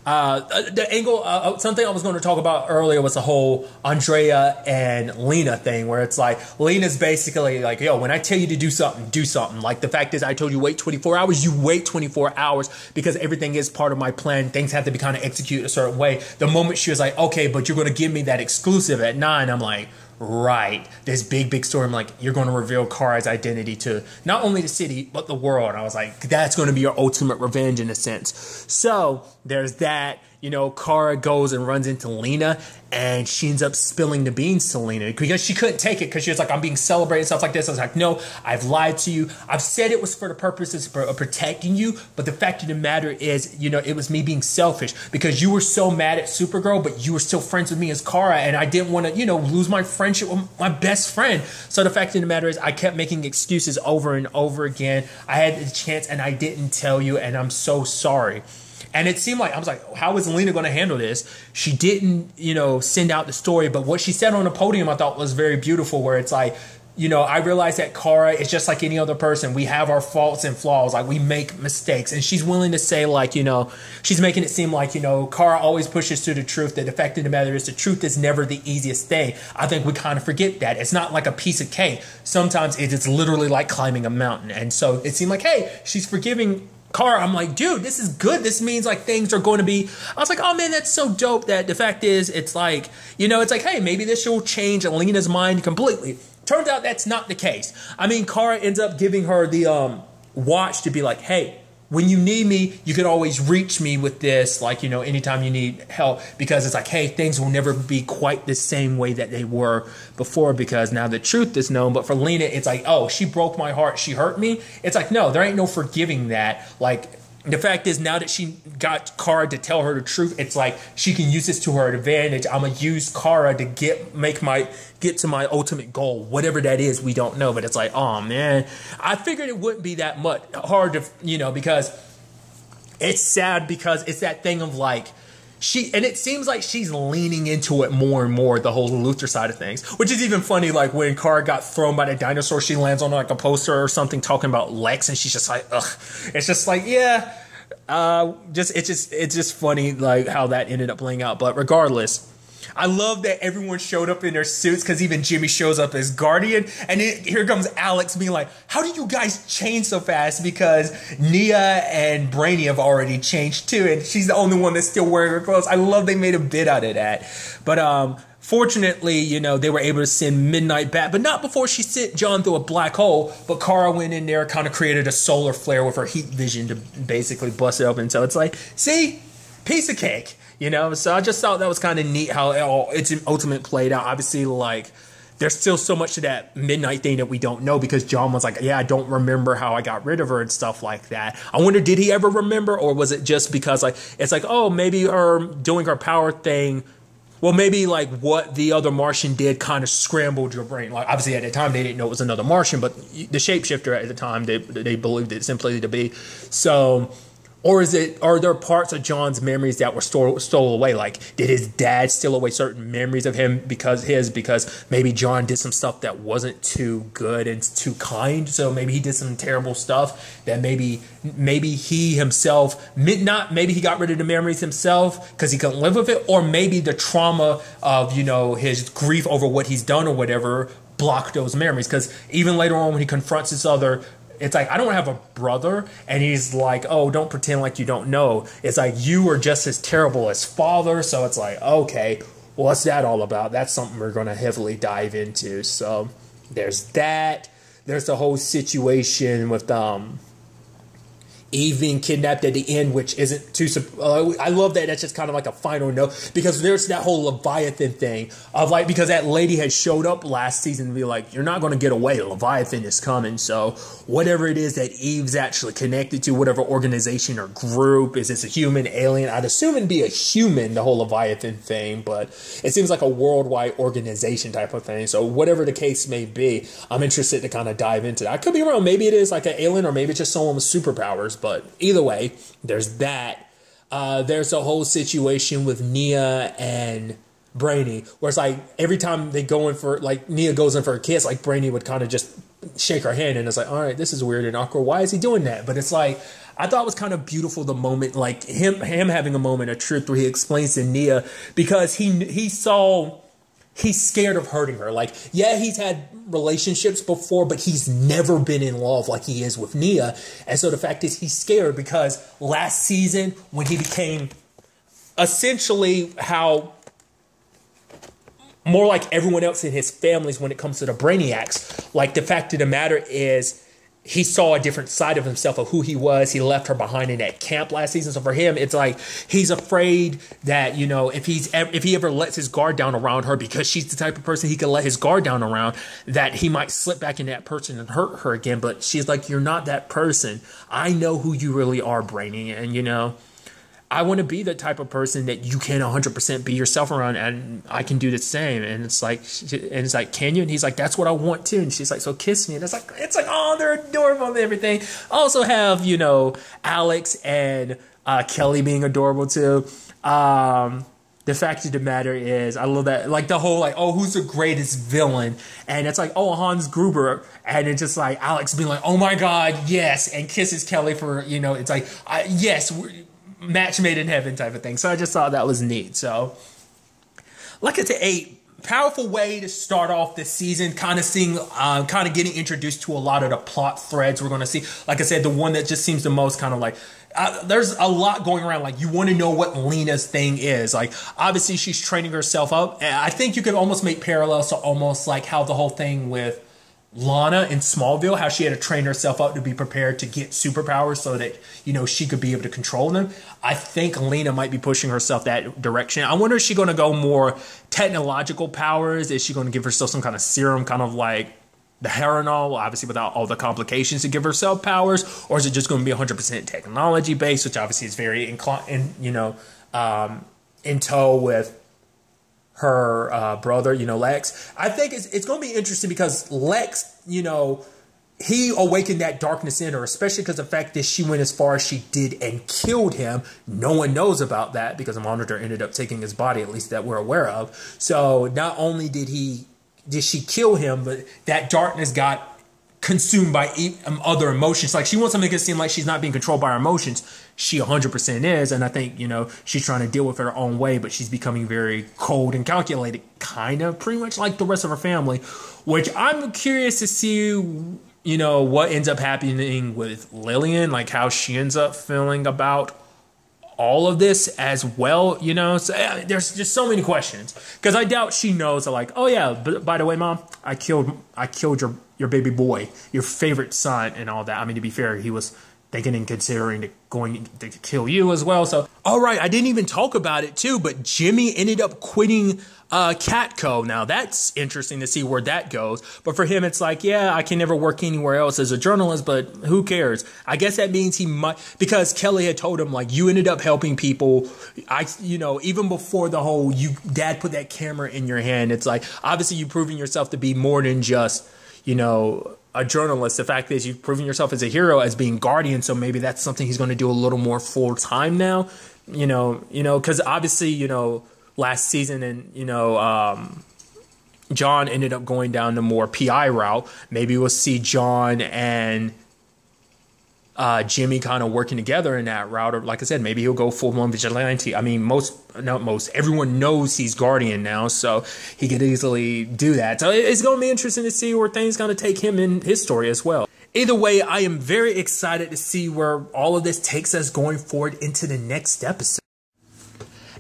the angle, something I was going to talk about earlier was the whole Andrea and Lena thing, where it's like, Lena's basically like, yo, when I tell you to do something, do something. Like the fact is, I told you wait 24 hours, you wait 24 hours because everything is part of my plan. Things have to be kind of executed a certain way. The moment she was like, okay, but you're going to give me that exclusive at 9, I'm like, right, this big story. I'm like, you're going to reveal Kara's identity to not only the city but the world. And I was like, that's going to be your ultimate revenge in a sense. So there's that. Kara goes and runs into Lena, and she ends up spilling the beans to Lena because she couldn't take it, because she was like, I'm being celebrated and stuff like this. I was like, no, I've lied to you. I've said it was for the purposes of protecting you, but the fact of the matter is, it was me being selfish because you were so mad at Supergirl, but you were still friends with me as Kara, and I didn't want to, lose my friendship with my best friend. So the fact of the matter is, I kept making excuses over and over again. I had the chance and I didn't tell you, and I'm so sorry. And it seemed like, I was like, how is Lena going to handle this? She didn't, send out the story. But what she said on the podium I thought was very beautiful, where it's like, I realize that Kara is just like any other person. We have our faults and flaws. Like, we make mistakes. And she's willing to say, like, she's making it seem like, Kara always pushes to the truth. That the fact of the matter is, the truth is never the easiest thing. I think we kind of forget that. It's not like a piece of cake. Sometimes it's literally like climbing a mountain. And so it seemed like, hey, she's forgiving Kara. I'm like, dude, this is good. This means like things are going to be, I was like, oh man, that's so dope. That the fact is, it's like, it's like, hey, maybe this will change Lena's mind completely. Turns out that's not the case. I mean, Kara ends up giving her the watch to be like, hey, when you need me, you can always reach me with this, like, anytime you need help, because it's like, hey, things will never be quite the same way that they were before, because now the truth is known. But for Lena, it's like, oh, she broke my heart, she hurt me. It's like, no, there ain't no forgiving that. Like, the fact is, now that she got Kara to tell her the truth, it's like she can use this to her advantage. I'm gonna use Kara to get to my ultimate goal, whatever that is. We don't know, but it's like, oh man, I figured it wouldn't be that much hard to, because it's sad, because it's that thing of like, and it seems like she's leaning into it more and more, the whole Luther side of things, which is even funny. Like when Kara got thrown by the dinosaur, she lands on like a poster or something talking about Lex, and she's just like, ugh. It's just like, yeah, it's just funny like how that ended up playing out. But regardless, I love that everyone showed up in their suits, because even Jimmy shows up as Guardian. And here comes Alex being like, how do you guys change so fast? Because Nia and Brainy have already changed too, and she's the only one that's still wearing her clothes. I love they made a bit out of that. But fortunately, they were able to send Midnight back, but not before she sent John through a black hole. But Kara went in there, kind of created a solar flare with her heat vision to basically bust it open. So it's like, see, piece of cake. So I just thought that was kind of neat how its ultimate played out. Obviously, like, there's still so much to that Midnight thing that we don't know, because John was like, yeah, I don't remember how I got rid of her and stuff like that. I wonder, did he ever remember, or was it just because, like, it's like, oh, maybe her doing her power thing, well, maybe like what the other Martian did kind of scrambled your brain. Like, obviously at the time they didn't know it was another Martian, but the shapeshifter at the time, they believed it simply to be. So, or are there parts of John's memories that were stole away? Like, did his dad steal away certain memories of him because maybe John did some stuff that wasn't too good and too kind? So maybe he did some terrible stuff that maybe he himself, maybe he got rid of the memories himself because he couldn't live with it, or maybe the trauma of, his grief over what he's done or whatever blocked those memories. Because even later on when he confronts his other, it's like, I don't have a brother. And he's like, oh, don't pretend like you don't know. It's like, you are just as terrible as father. So it's like, okay, what's that all about? That's something we're going to heavily dive into. So there's that. There's the whole situation with Eve being kidnapped at the end, which isn't too... I love that that's just kind of like a final note, because there's that whole Leviathan thing of like, because that lady had showed up last season to be like, you're not going to get away, Leviathan is coming. So whatever it is that Eve's actually connected to, whatever organization or group, is this a human, alien? I'd assume it'd be a human, the whole Leviathan thing, but it seems like a worldwide organization type of thing. So whatever the case may be, I'm interested to kind of dive into that. I could be wrong. Maybe it is like an alien, or maybe it's just someone with superpowers. But either way, there's that. There's a whole situation with Nia and Brainy, where it's like every time they go in for, like, Nia goes in for a kiss, like Brainy would kind of just shake her hand, and it's like, all right, this is weird and awkward. Why is he doing that? But it's like, I thought it was kind of beautiful, the moment, like him having a moment of truth where he explains to Nia, because he's scared of hurting her. Like, yeah, he's had relationships before, but he's never been in love like he is with Nia. And so the fact is, he's scared because last season, when he became essentially how more like everyone else in his families when it comes to the Brainiacs, like, the fact of the matter is, he saw a different side of himself of who he was. He left her behind in that camp last season. So for him, it's like he's afraid that, you know, if he ever lets his guard down around her, because she's the type of person he can let his guard down around, that he might slip back into that person and hurt her again. But she's like, you're not that person. I know who you really are, Brainy. And, you know, I want to be the type of person that you can 100% be yourself around, and I can do the same. And it's like, can you? And he's like, that's what I want to. And she's like, so kiss me. And it's like, oh, they're adorable and everything. I also have, you know, Alex and Kelly being adorable too. The fact of the matter is, I love that, like the whole, like, oh, who's the greatest villain? And it's like, oh, Hans Gruber. And it's just like Alex being like, oh my God, yes. And kisses Kelly for, you know, it's like, yes, match made in heaven type of thing. So I just thought that was neat. So like it's a powerful way to start off this season, kind of seeing, kind of getting introduced to a lot of the plot threads we're going to see. Like I said, the one that just seems the most kind of like, there's a lot going around. Like, you want to know what Lena's thing is. Like, obviously she's training herself up. And I think you could almost make parallels to almost like how the whole thing with Lana in Smallville, how she had to train herself up to be prepared to get superpowers so that, you know, she could be able to control them. I think Lena might be pushing herself that direction. I wonder, is she going to go more technological powers? Is she going to give herself some kind of serum, kind of like the Heronal, obviously without all the complications, to give herself powers? Or is it just going to be 100% technology based, which obviously is very in tow with her brother, you know, Lex. I think it's going to be interesting because Lex, you know, he awakened that darkness in her, especially because the fact that she went as far as she did and killed him. No one knows about that because the Monitor ended up taking his body, at least that we're aware of. So not only did she kill him, but that darkness got consumed by other emotions. Like, she wants to make it seem like she's not being controlled by her emotions. She 100% is. And I think, you know, she's trying to deal with it her own way, but she's becoming very cold and calculated, kind of pretty much like the rest of her family, which I'm curious to see, you know, what ends up happening with Lillian, like how she ends up feeling about all of this as well, you know. So there's just so many questions, because I doubt she knows, like, oh yeah, but by the way, Mom, I killed your baby boy, your favorite son, and all that. I mean, to be fair, he was thinking and considering going to kill you as well. So, all right, I didn't even talk about it too, but Jimmy ended up quitting Catco. Now that's interesting to see where that goes. But for him, it's like, yeah, I can never work anywhere else as a journalist, but who cares? I guess that means he might, because Kelly had told him, like, you ended up helping people. You know, even before the whole, Dad put that camera in your hand. It's like, obviously you've proven yourself to be more than just, you know, a journalist. The fact is, you've proven yourself as a hero, as being Guardian. So maybe that's something he's going to do a little more full time now. You know, because obviously, you know, last season, and, you know, John ended up going down the more PI route. Maybe we'll see John and Jimmy kind of working together in that route. Or, like I said, maybe he'll go full-blown vigilante. I mean, everyone knows he's Guardian now, so he could easily do that. So it's going to be interesting to see where things going to take him in his story as well. Either way, I am very excited to see where all of this takes us going forward into the next episode.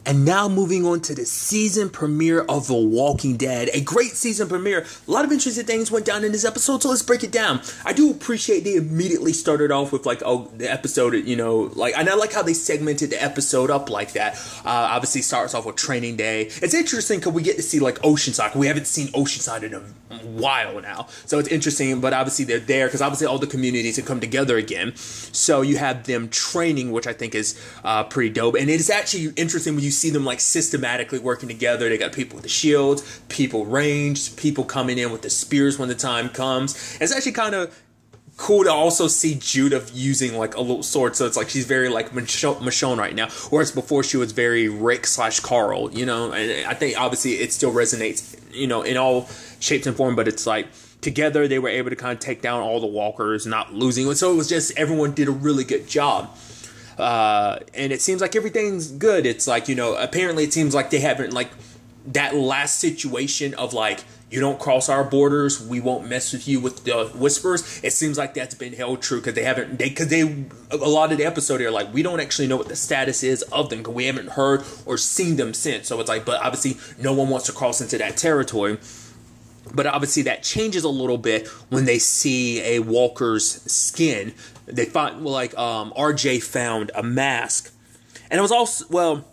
And now moving on to the season premiere of The Walking Dead. A great season premiere. A lot of interesting things went down in this episode, so let's break it down. I do appreciate they immediately started off with, like, oh, the episode, you know, like, and I like how they segmented the episode up like that. Obviously starts off with Training Day. It's interesting because we get to see, like, Oceanside. We haven't seen Oceanside in a while now. So it's interesting, but obviously they're there because obviously all the communities have come together again. So you have them training, which I think is pretty dope. And it is actually interesting when you see them, like, systematically working together. They got people with the shields, people ranged, people coming in with the spears when the time comes. It's actually kind of cool to also see Judith using, like, a little sword. So it's like she's very, like, Michonne right now, whereas before she was very Rick/Carl, you know. And I think obviously it still resonates, you know, in all shapes and form, but it's like together they were able to kind of take down all the walkers, not losing. So it was just, everyone did a really good job. And it seems like everything's good. It's like, you know, apparently it seems like they haven't, like, that last situation of, like, you don't cross our borders, we won't mess with you with the whispers. It seems like that's been held true because a lot of the episode are like, we don't actually know what the status is of them because we haven't heard or seen them since. So it's like, but obviously no one wants to cross into that territory. But obviously that changes a little bit when they see a walker's skin. They find, well, like, RJ found a mask. And it was also, well,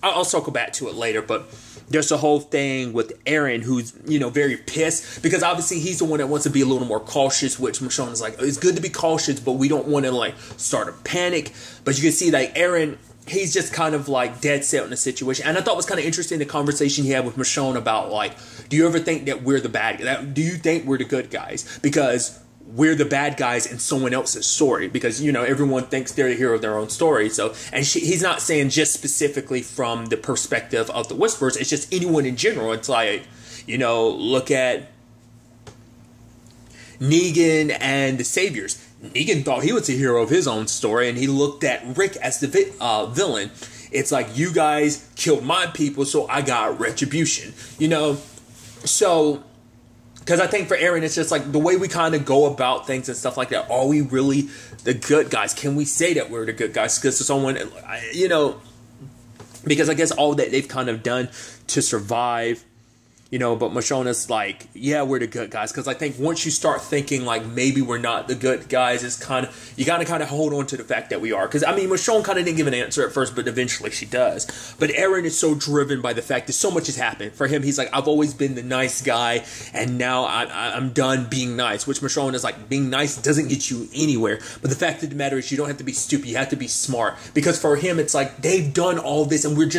I'll circle back to it later, but there's a whole thing with Aaron who's, you know, very pissed because obviously he's the one that wants to be a little more cautious, which Michonne is like, it's good to be cautious, but we don't want to, like, start a panic. But you can see, like, Aaron, he's just kind of, like, dead set on the situation. And I thought it was kind of interesting the conversation he had with Michonne about, like, do you ever think that we're the bad guys? Do you think we're the good guys? Because we're the bad guys in someone else's story, because, you know, everyone thinks they're the hero of their own story. So, and he's not saying just specifically from the perspective of the Whisperers. It's just anyone in general. It's like, you know, look at Negan and the Saviors. Negan thought he was the hero of his own story, and he looked at Rick as the villain. It's like, you guys killed my people, so I got retribution, you know? So, because I think for Aaron, it's just like the way we kind of go about things and stuff like that. Are we really the good guys? Can we say that we're the good guys? Because someone, you know, because I guess all that they've kind of done to survive, you know, but Michonne is like, yeah, we're the good guys. Because I think once you start thinking like maybe we're not the good guys, it's kind of, you got to kind of hold on to the fact that we are. Because I mean, Michonne kind of didn't give an answer at first, but eventually she does. But Aaron is so driven by the fact that so much has happened. For him, he's like, I've always been the nice guy, and now I'm done being nice. Which Michonne is like, being nice doesn't get you anywhere. But the fact of the matter is, you don't have to be stupid. You have to be smart. Because for him, it's like they've done all this, and we're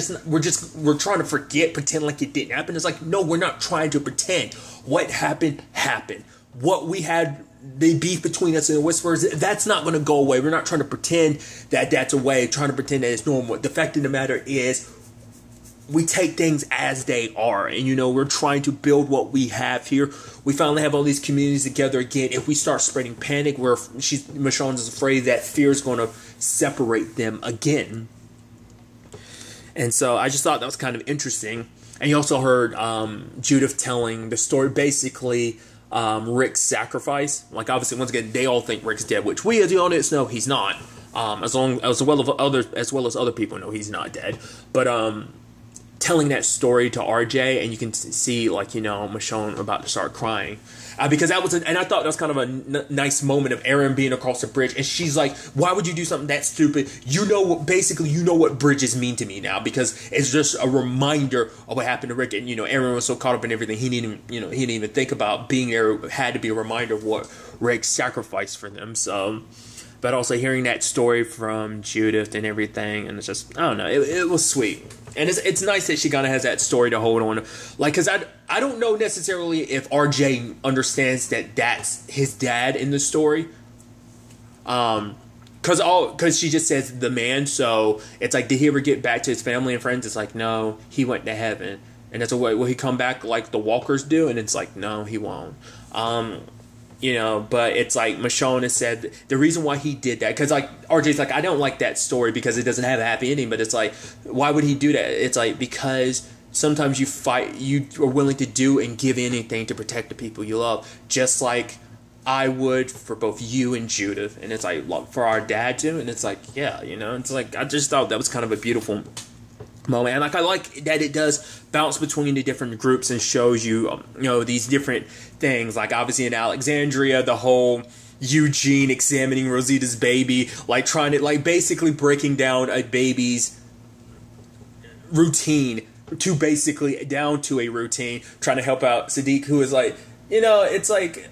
trying to forget, pretend like it didn't happen. It's like, no, we're not trying to pretend. What happened happened. What we had, the beef between us and the Whisperers, that's not going to go away. We're not trying to pretend that that's away, trying to pretend that it's normal. The fact of the matter is, we take things as they are, and you know, we're trying to build what we have here. We finally have all these communities together again. If we start spreading panic, Michonne is afraid that fear is going to separate them again. And so I just thought that was kind of interesting. And you also heard Judith telling the story, basically Rick's sacrifice. Like, obviously, once again, they all think Rick's dead, which we as the audience know he's not. As well as other people know he's not dead. But telling that story to RJ, and you can see, like, you know, Michonne about to start crying. Because that was, and I thought that was kind of a nice moment of Aaron being across the bridge, and she's like, "Why would you do something that stupid? You know what bridges mean to me now, because it's just a reminder of what happened to Rick." And you know, Aaron was so caught up in everything, he didn't even think about being there. It had to be a reminder of what Rick sacrificed for them. So, but also hearing that story from Judith and everything, and it's just, I don't know, it was sweet. And it's nice that she kind of has that story to hold on. Like, because I don't know necessarily if RJ understands that that's his dad in the story. Because she just says the man. So it's like, did he ever get back to his family and friends? It's like, no, he went to heaven. And it's a way, will he come back like the walkers do? And it's like, no, he won't. You know, but it's like Michonne has said the reason why he did that, because like RJ's like, I don't like that story because it doesn't have a happy ending. But it's like, why would he do that? It's like, because sometimes you are willing to do and give anything to protect the people you love, just like I would for both you and Judith. And it's like, for our dad too. And it's like, yeah, you know, it's like, I just thought that was kind of a beautiful moment. And like, I like that it does bounce between the different groups and shows you, you know, these different things. Like, obviously in Alexandria, the whole Eugene examining Rosita's baby, like trying to, like, basically breaking down a baby's routine to basically down to a routine, trying to help out Sadiq, who is like, you know, it's like,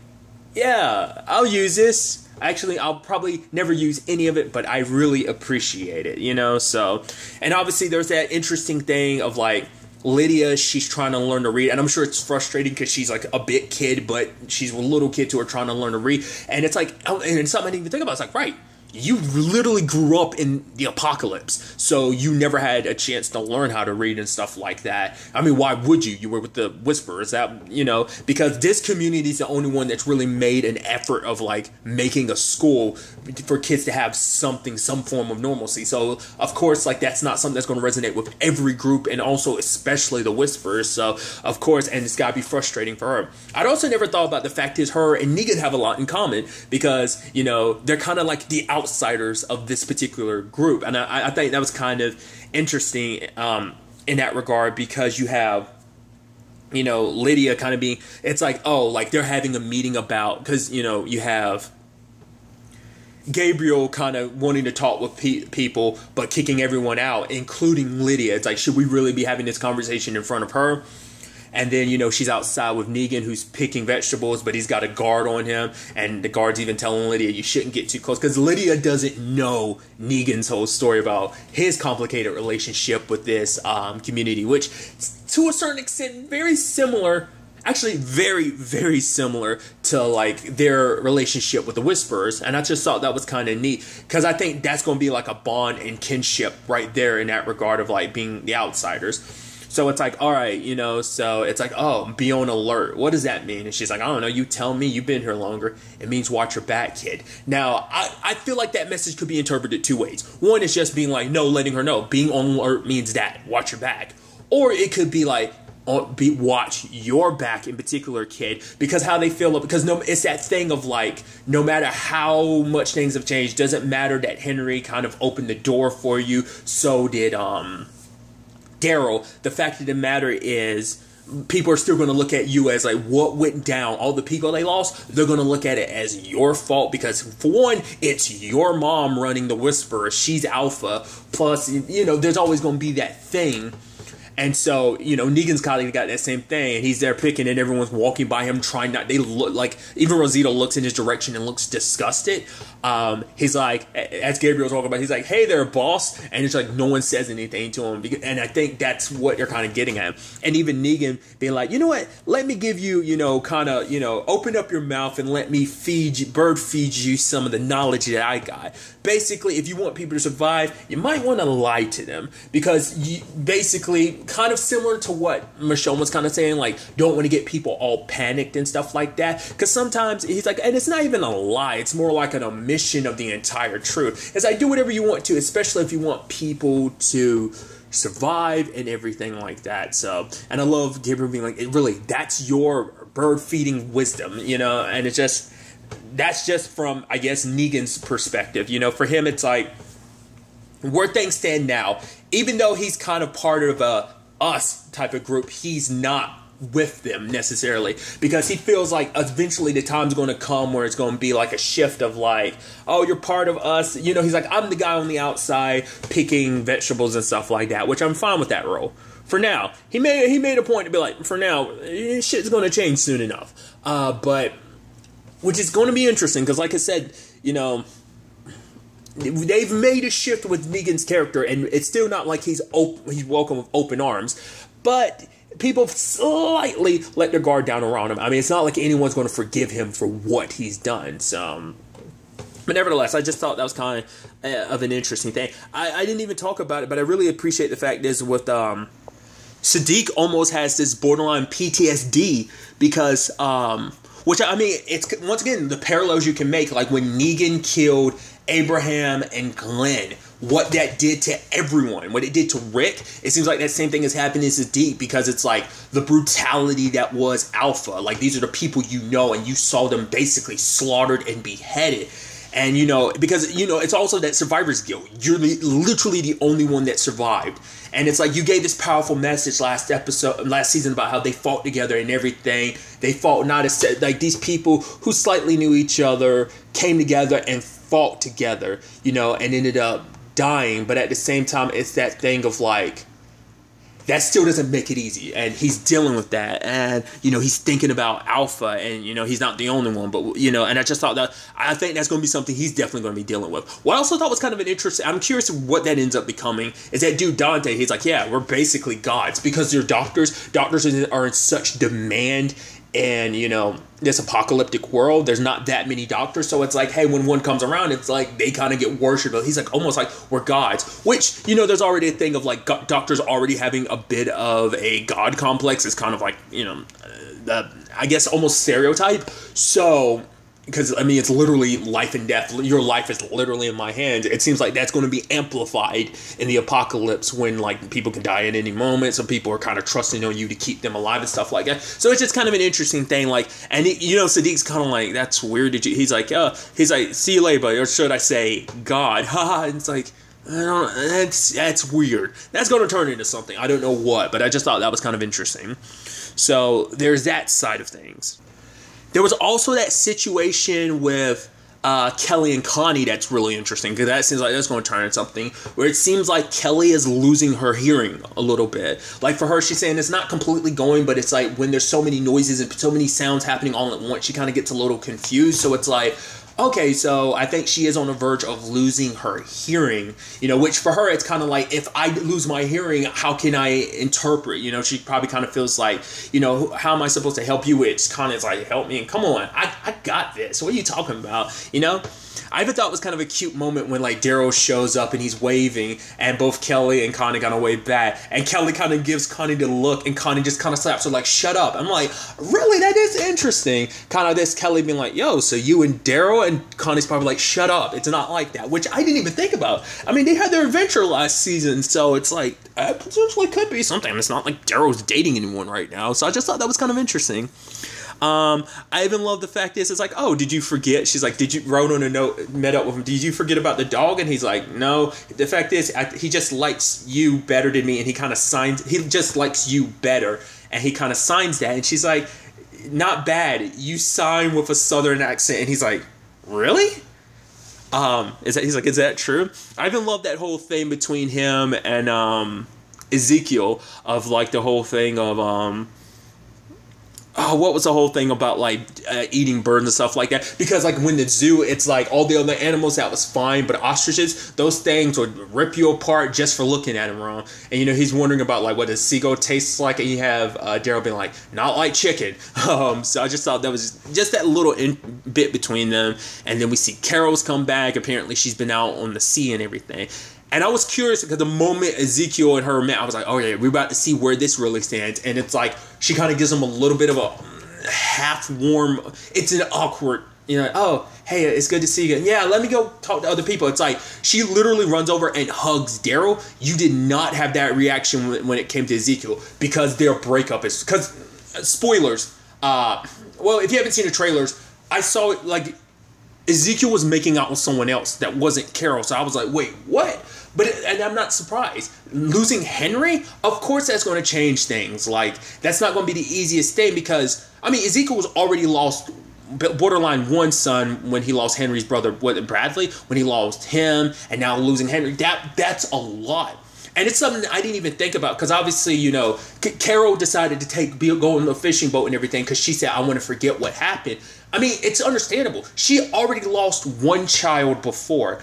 yeah, I'll use this. Actually, I'll probably never use any of it, but I really appreciate it, you know? So, and obviously there's that interesting thing of, like, Lydia, she's trying to learn to read, and I'm sure it's frustrating because she's, like, a big kid, but she's a little kid to her trying to learn to read, and it's like, and it's something I didn't even think about. It's like, right, you literally grew up in the apocalypse, so you never had a chance to learn how to read and stuff like that. I mean, why would you? You were with the Whisperers, that, you know, because this community is the only one that's really made an effort of, like, making a school for kids to have something, some form of normalcy. So, of course, like, that's not something that's going to resonate with every group, and also especially the Whisperers. So, of course, and it's got to be frustrating for her. I'd also never thought about the fact is her and Negan have a lot in common, because, you know, they're kind of like the outsiders of this particular group, and I think that was kind of interesting in that regard, because you have Lydia kind of being, it's like, oh, like they're having a meeting about, because, you have Gabriel kind of wanting to talk with people, but kicking everyone out, including Lydia. It's like, should we really be having this conversation in front of her? And then, she's outside with Negan, who's picking vegetables, but he's got a guard on him. And the guard's even telling Lydia, you shouldn't get too close. Because Lydia doesn't know Negan's whole story about his complicated relationship with this community, which, to a certain extent, very similar. Actually, very, very similar to, like, their relationship with the Whisperers. And I just thought that was kind of neat. Because I think that's going to be, like, a bond and kinship right there in that regard of, like, being the outsiders. So it's like, all right, so it's like, oh, be on alert. What does that mean? And she's like, I don't know. You tell me. You've been here longer. It means watch your back, kid. Now, I feel like that message could be interpreted two ways. One is just being like, no, letting her know. Being on alert means that. Watch your back. Or it could be like, watch your back in particular, kid, because how they feel, because it's that thing of like, no matter how much things have changed, doesn't matter that Henry kind of opened the door for you, so did Daryl. The fact of the matter is, people are still going to look at you as like, what went down, all the people they lost, they're going to look at it as your fault, because for one, it's your mom running the Whisperer, she's alpha, plus, there's always going to be that thing. And so, Negan's kind of got that same thing, and he's there picking, and everyone's walking by him trying not, they look like, even Rosita looks in his direction and looks disgusted. He's like, as Gabriel's walking by, he's like, hey there, boss, and it's like, no one says anything to him, and I think that's what they're kind of getting at. And even Negan being like, you know what, let me give you, open up your mouth and let me bird feed you some of the knowledge that I got. Basically, if you want people to survive, you might want to lie to them, because you basically, kind of similar to what Michonne was kind of saying, like, don't want to get people all panicked and stuff like that, because sometimes he's like, and it's not even a lie, it's more like an omission of the entire truth. It's like, do whatever you want to, especially if you want people to survive and everything like that. So, and I love Gabriel being like, really, that's your bird feeding wisdom, and it's just, that's just from, I guess, Negan's perspective. For him, it's like, where things stand now, even though he's kind of part of a us type of group, he's not with them necessarily, because he feels like eventually the time's going to come where it's going to be like a shift of like, oh, you're part of us. He's like, I'm the guy on the outside picking vegetables and stuff like that, which I'm fine with that role. For now, he made a point to be like, for now, shit's going to change soon enough. But, which is going to be interesting, because like I said, they've made a shift with Negan's character, and it's still not like he's welcome with open arms, but people slightly let their guard down around him. I mean, it's not like anyone's going to forgive him for what he's done. So, but nevertheless, I just thought that was kind of an interesting thing. I didn't even talk about it, but I really appreciate the fact is with Sadiq almost has this borderline PTSD, because which, I mean, it's once again the parallels you can make, like when Negan killed Abraham and Glenn, what that did to everyone, what it did to Rick. It seems like that same thing is happening to Sadiq, because it's like the brutality that was Alpha. Like, these are the people and you saw them basically slaughtered and beheaded. And, because, it's also that survivor's guilt. You're literally the only one that survived. And it's like, you gave this powerful message last season about how they fought together and everything. They fought not as, like, these people who slightly knew each other came together and fought together, and ended up dying. But at the same time, it's that thing of like, that still doesn't make it easy, and he's dealing with that, and he's thinking about Alpha, and he's not the only one, but and I just thought that, I think that's going to be something he's definitely going to be dealing with. What I also thought was kind of an interesting, I'm curious what that ends up becoming, is that dude Dante. He's like, yeah, we're basically gods, because they're doctors are in such demand. And, this apocalyptic world, there's not that many doctors. So it's like, hey, when one comes around, it's like they kind of get worshipped. He's like, almost like we're gods. Which, there's already a thing of like doctors already having a bit of a god complex. It's kind of like, I guess almost stereotype. So, because, I mean, it's literally life and death. Your life is literally in my hands. It seems like that's going to be amplified in the apocalypse, when, like, people can die at any moment. Some people are kind of trusting on you to keep them alive and stuff like that. So it's just kind of an interesting thing. Like, and, Sadiq's kind of like, that's weird. He's like, see you later, buddy. Or should I say, God? Haha. And it's like, that's weird. That's going to turn into something. I don't know what, but I just thought that was kind of interesting. So there's that side of things. There was also that situation with Kelly and Connie that's really interesting, because that seems like that's going to turn into something where it seems like Kelly is losing her hearing a little bit. Like for her, she's saying it's not completely going, but it's like when there's so many noises and so many sounds happening all at once, she kind of gets a little confused. So it's like, okay, so I think she is on the verge of losing her hearing, which for her, it's kind of like, if I lose my hearing, how can I interpret? She probably kind of feels like, how am I supposed to help you? It's kind of like, help me, and come on, I got this. What are you talking about? I even thought it was kind of a cute moment when like Daryl shows up and he's waving, and both Kelly and Connie kind of wave back, and Kelly kind of gives Connie the look, and Connie just kind of slaps her like, shut up. I'm like, really? That is interesting. Kind of this Kelly being like, yo, so you and Daryl, and Connie's probably like, shut up. It's not like that, which I didn't even think about. I mean, they had their adventure last season, so it's like, potentially could be something. It's not like Daryl's dating anyone right now, so I just thought that was kind of interesting. I even love the fact is, it's like, oh, did you forget? She's like, did you wrote on a note, met up with him, did you forget about the dog? And he's like, no. The fact is, he just likes you better than me, and he kind of signs, he just likes you better, and he kind of signs that. And she's like, not bad, you sign with a southern accent. And he's like, really? He's like, is that true? I even love that whole thing between him and Ezekiel, of like the whole thing of what was the whole thing about like eating birds and stuff like that? Because like when the zoo, it's like all the other animals, that was fine, but ostriches, those things would rip you apart just for looking at them wrong. And he's wondering about like what a seagull tastes like, and you have Daryl being like, not like chicken. So I just thought that was just that little bit between them. And then we see Carol's come back. Apparently she's been out on the sea and everything. And I was curious, because the moment Ezekiel and her met, I was like, oh yeah, we're about to see where this really stands. And it's like, she kind of gives him a little bit of a half-warm, it's an awkward, oh, hey, it's good to see you again. Yeah, let me go talk to other people. It's like, she literally runs over and hugs Daryl. You did not have that reaction when it came to Ezekiel, because their breakup is, because, spoilers, well, if you haven't seen the trailers, I saw it, like, Ezekiel was making out with someone else that wasn't Carol. So I was like, wait, what? And I'm not surprised. Losing Henry, of course that's going to change things. Like, that's not going to be the easiest thing, because, I mean, Ezekiel was already lost borderline one son when he lost Henry's brother, Bradley, when he lost him, and now losing Henry. That's a lot. And it's something I didn't even think about, because obviously, Carol decided to go on the fishing boat and everything, because she said, I want to forget what happened. I mean, it's understandable. She already lost one child before.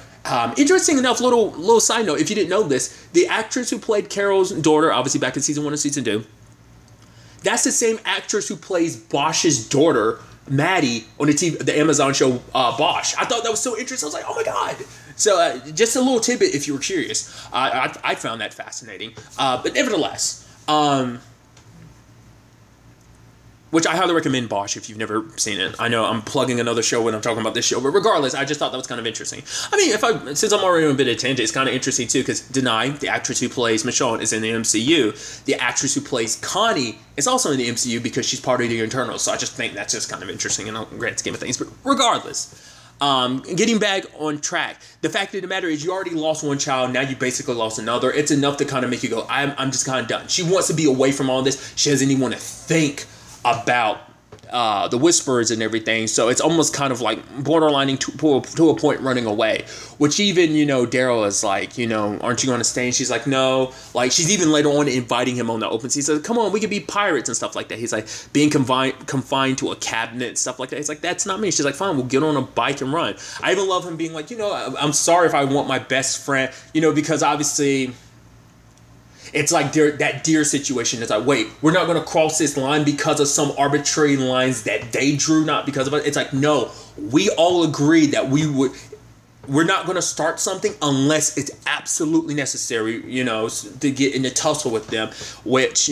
Interesting enough, little side note, if you didn't know this, the actress who played Carol's daughter, obviously back in season 1 and season 2, that's the same actress who plays Bosch's daughter, Maddie, on the Amazon show Bosch. I thought that was so interesting. I was like, oh my god. So just a little tidbit if you were curious. I found that fascinating. But nevertheless, which I highly recommend Bosch if you've never seen it. I know I'm plugging another show when I'm talking about this show, but regardless, I just thought that was kind of interesting. I mean, since I'm already on a bit of tangent, it's kind of interesting too, because Denai, the actress who plays Michonne, is in the MCU. The actress who plays Connie is also in the MCU, because she's part of the Eternals. So I just think that's just kind of interesting in the grand scheme of things. But regardless, getting back on track, the fact of the matter is, you already lost one child, now you basically lost another. It's enough to kind of make you go, I'm just kind of done. She wants to be away from all this. She doesn't even want to think about the Whisperers and everything, so it's almost kind of like borderlining to a point running away, which even, Daryl is like, aren't you going to stay? And she's like, no. Like, she's even later on inviting him on the open sea. He says, come on, we could be pirates and stuff like that. He's like, being confined to a cabinet and stuff like that. He's like, that's not me. She's like, fine, we'll get on a bike and run. I even love him being like, I'm sorry if I want my best friend, because obviously it's like that deer situation. It's like, wait, we're not going to cross this line because of some arbitrary lines that they drew, not because of it. It's like, no, we all agreed that we're not going to start something unless it's absolutely necessary, to get in a tussle with them, which,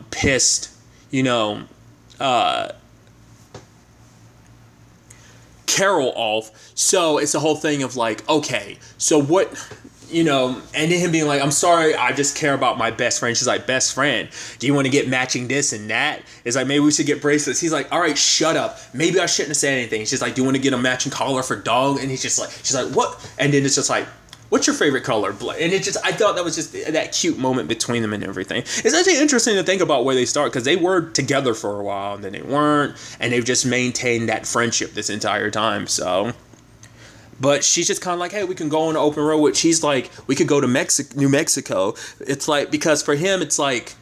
pissed, Carol off. So it's the whole thing of like, okay, so what... and then him being like, I'm sorry, I just care about my best friend. She's like, best friend? Do you want to get matching this and that? It's like, maybe we should get bracelets. He's like, all right, shut up. Maybe I shouldn't have said anything. She's like, do you want to get a matching collar for dog? And she's like, what? And then it's just like, what's your favorite color? And it just, I thought that was just that cute moment between them and everything. It's actually interesting to think about where they start, because they were together for a while and then they weren't, and they've just maintained that friendship this entire time. So, but she's just kind of like, hey, we can go on the open road, which he's like, we could go to New Mexico. It's like, because for him, it's like,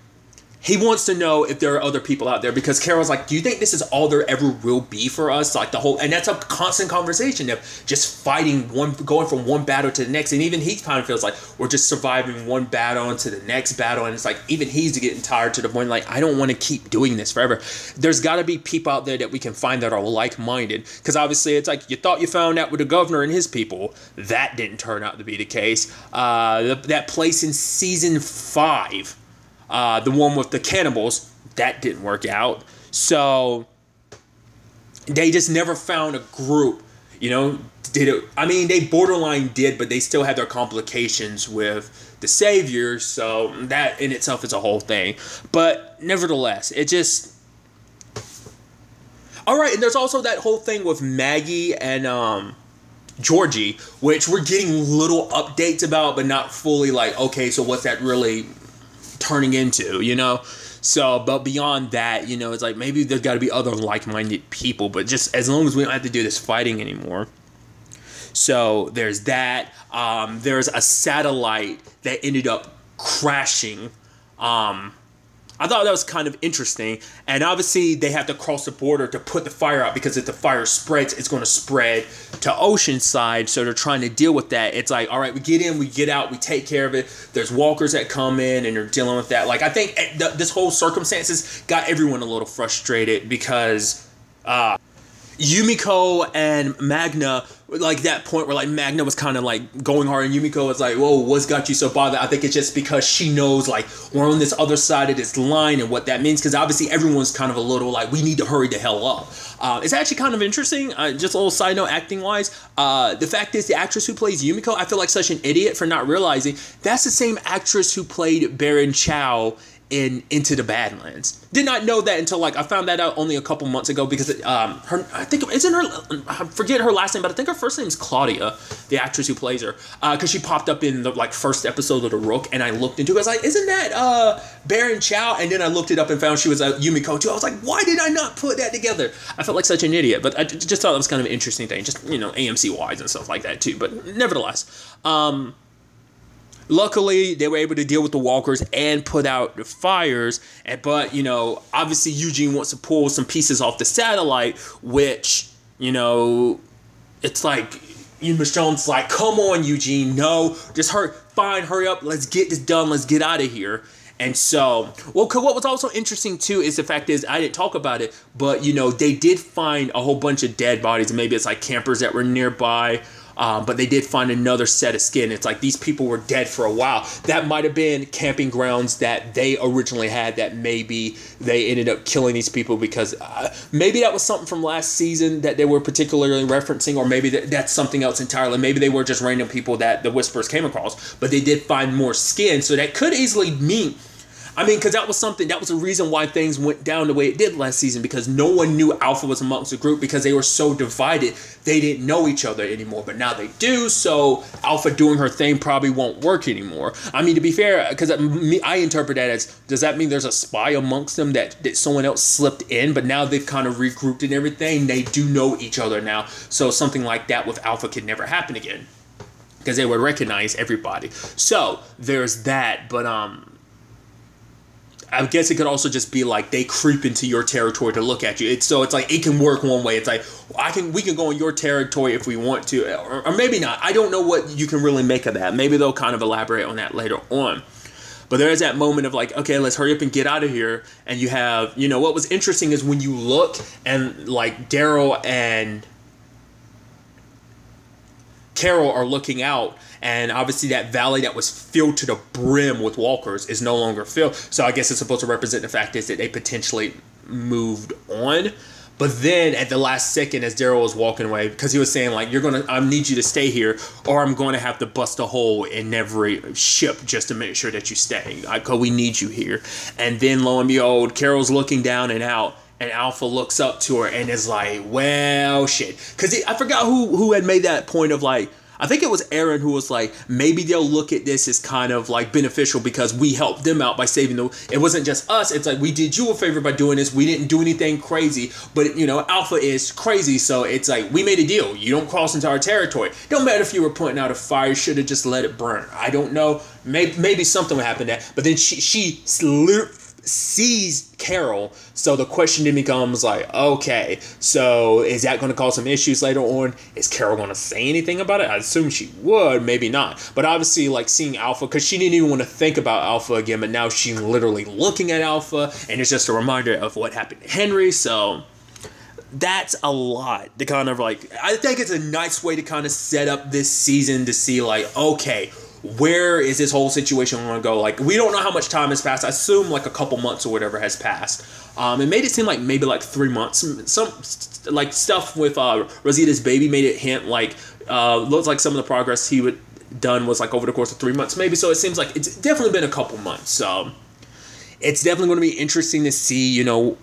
he wants to know if there are other people out there, because Carol's like, do you think this is all there ever will be for us? Like the whole, and that's a constant conversation of just fighting going from one battle to the next. And even he kind of feels like we're just surviving one battle into the next battle. And it's like, even he's getting tired to the point, like, I don't want to keep doing this forever. There's got to be people out there that we can find that are like-minded. Because obviously it's like, you thought you found out with the governor and his people. That didn't turn out to be the case. That place in season 5, the one with the cannibals, that didn't work out. So they just never found a group, you know, did it. I mean, they borderline did, but they still had their complications with the saviors. So that in itself is a whole thing. But nevertheless, it just, all right. And there's also that whole thing with Maggie and Georgie, which we're getting little updates about, but not fully like, okay, so what's that really turning into, you know? So, but beyond that, you know, it's like, maybe there's got to be other like-minded people, but just as long as we don't have to do this fighting anymore. So there's that. There's a satellite that ended up crashing. I thought that was kind of interesting. And obviously they have to cross the border to put the fire out, because if the fire spreads, it's going to spread to Oceanside. So they're trying to deal with that. It's like, all right, we get in, we get out, we take care of it. There's walkers that come in and they're dealing with that. Like, I think this whole circumstances got everyone a little frustrated, because Yumiko and Magna, like that point where like Magna was kind of like going hard, and Yumiko was like, whoa, what's got you so bothered? I think it's just because she knows like we're on this other side of this line and what that means, because obviously everyone's kind of a little like, we need to hurry the hell up. It's actually kind of interesting, just a little side note acting wise. The fact is, the actress who plays Yumiko, I feel like such an idiot for not realizing that's the same actress who played Baron Chow in Into the Badlands. Did not know that until like I found that out only a couple months ago, because I forget her last name, but I think her first name is Claudia, the actress who plays her, because she popped up in the like first episode of The Rook, and I looked into it. I was like, isn't that Baron Chow? And then I looked it up and found she was Yumiko too. I was like, why did I not put that together? I felt like such an idiot, but I just thought that was kind of an interesting thing, just, you know, AMC wise and stuff like that too. But nevertheless, luckily, they were able to deal with the walkers and put out the fires. But, you know, obviously Eugene wants to pull some pieces off the satellite, which, you know, it's like, Michonne's like, come on, Eugene, no, just hurry up, let's get this done, let's get out of here. And so, well, what was also interesting too is the fact is, I didn't talk about it, but, you know, they did find a whole bunch of dead bodies, and maybe it's like campers that were nearby. But they did find another set of skin. It's like these people were dead for a while. That might have been camping grounds that they originally had, that maybe they ended up killing these people because maybe that was something from last season that they were particularly referencing, or maybe that's something else entirely. Maybe they were just random people that the Whisperers came across, but they did find more skin. So that could easily mean, I mean, because that was a reason why things went down the way it did last season, because no one knew Alpha was amongst the group, because they were so divided. They didn't know each other anymore, but now they do, so Alpha doing her thing probably won't work anymore. I mean, to be fair, because I interpret that as, does that mean there's a spy amongst them that someone else slipped in, but now they've kind of regrouped and everything, they do know each other now, so something like that with Alpha could never happen again, because they would recognize everybody. So, there's that, but I guess it could also just be like they creep into your territory to look at you. So it's like it can work one way. It's like we can go on your territory if we want to, or maybe not. I don't know what you can really make of that. Maybe they'll kind of elaborate on that later on. But there is that moment of like, okay, let's hurry up and get out of here. And you have, you know, what was interesting is when you look and like Daryl and Carol are looking out, and obviously that valley that was filled to the brim with walkers is no longer filled. So I guess it's supposed to represent the fact is that they potentially moved on. But then at the last second, as Daryl was walking away, because he was saying like, I need you to stay here, or I'm going to have to bust a hole in every ship just to make sure that you stay. Because we need you here. And then lo and behold, Carol's looking down and out, and Alpha looks up to her and is like, well, shit. Because I forgot who had made that point of like, I think it was Aaron who was like, maybe they'll look at this as kind of like beneficial because we helped them out by saving them. It wasn't just us. It's like, we did you a favor by doing this. We didn't do anything crazy, but you know, Alpha is crazy. So it's like, we made a deal. You don't cross into our territory. Don't matter if you were putting out a fire, should have just let it burn. I don't know. Maybe something would happen there. But then she sees Carol, so the question then becomes like, okay, so is that going to cause some issues later on? Is Carol going to say anything about it? I assume she would, maybe not. But obviously, like, seeing Alpha, because she didn't even want to think about Alpha again, but now she's literally looking at Alpha, and it's just a reminder of what happened to Henry. So that's a lot to kind of like, I think it's a nice way to kind of set up this season to see like, okay, where is this whole situation going to go? Like, we don't know how much time has passed. I assume like a couple months or whatever has passed. It made it seem like maybe like 3 months. Some like stuff with Rosita's baby made it hint like looks like some of the progress he would done was like over the course of 3 months maybe. So it seems like it's definitely been a couple months. So it's definitely going to be interesting to see, you know,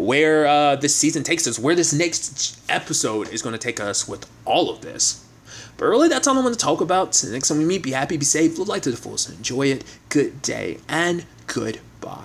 where this season takes us, where this next episode is going to take us with all of this. But really, that's all I want to talk about. So next time we meet, be happy, be safe, live life to the fullest, enjoy it. Good day and goodbye.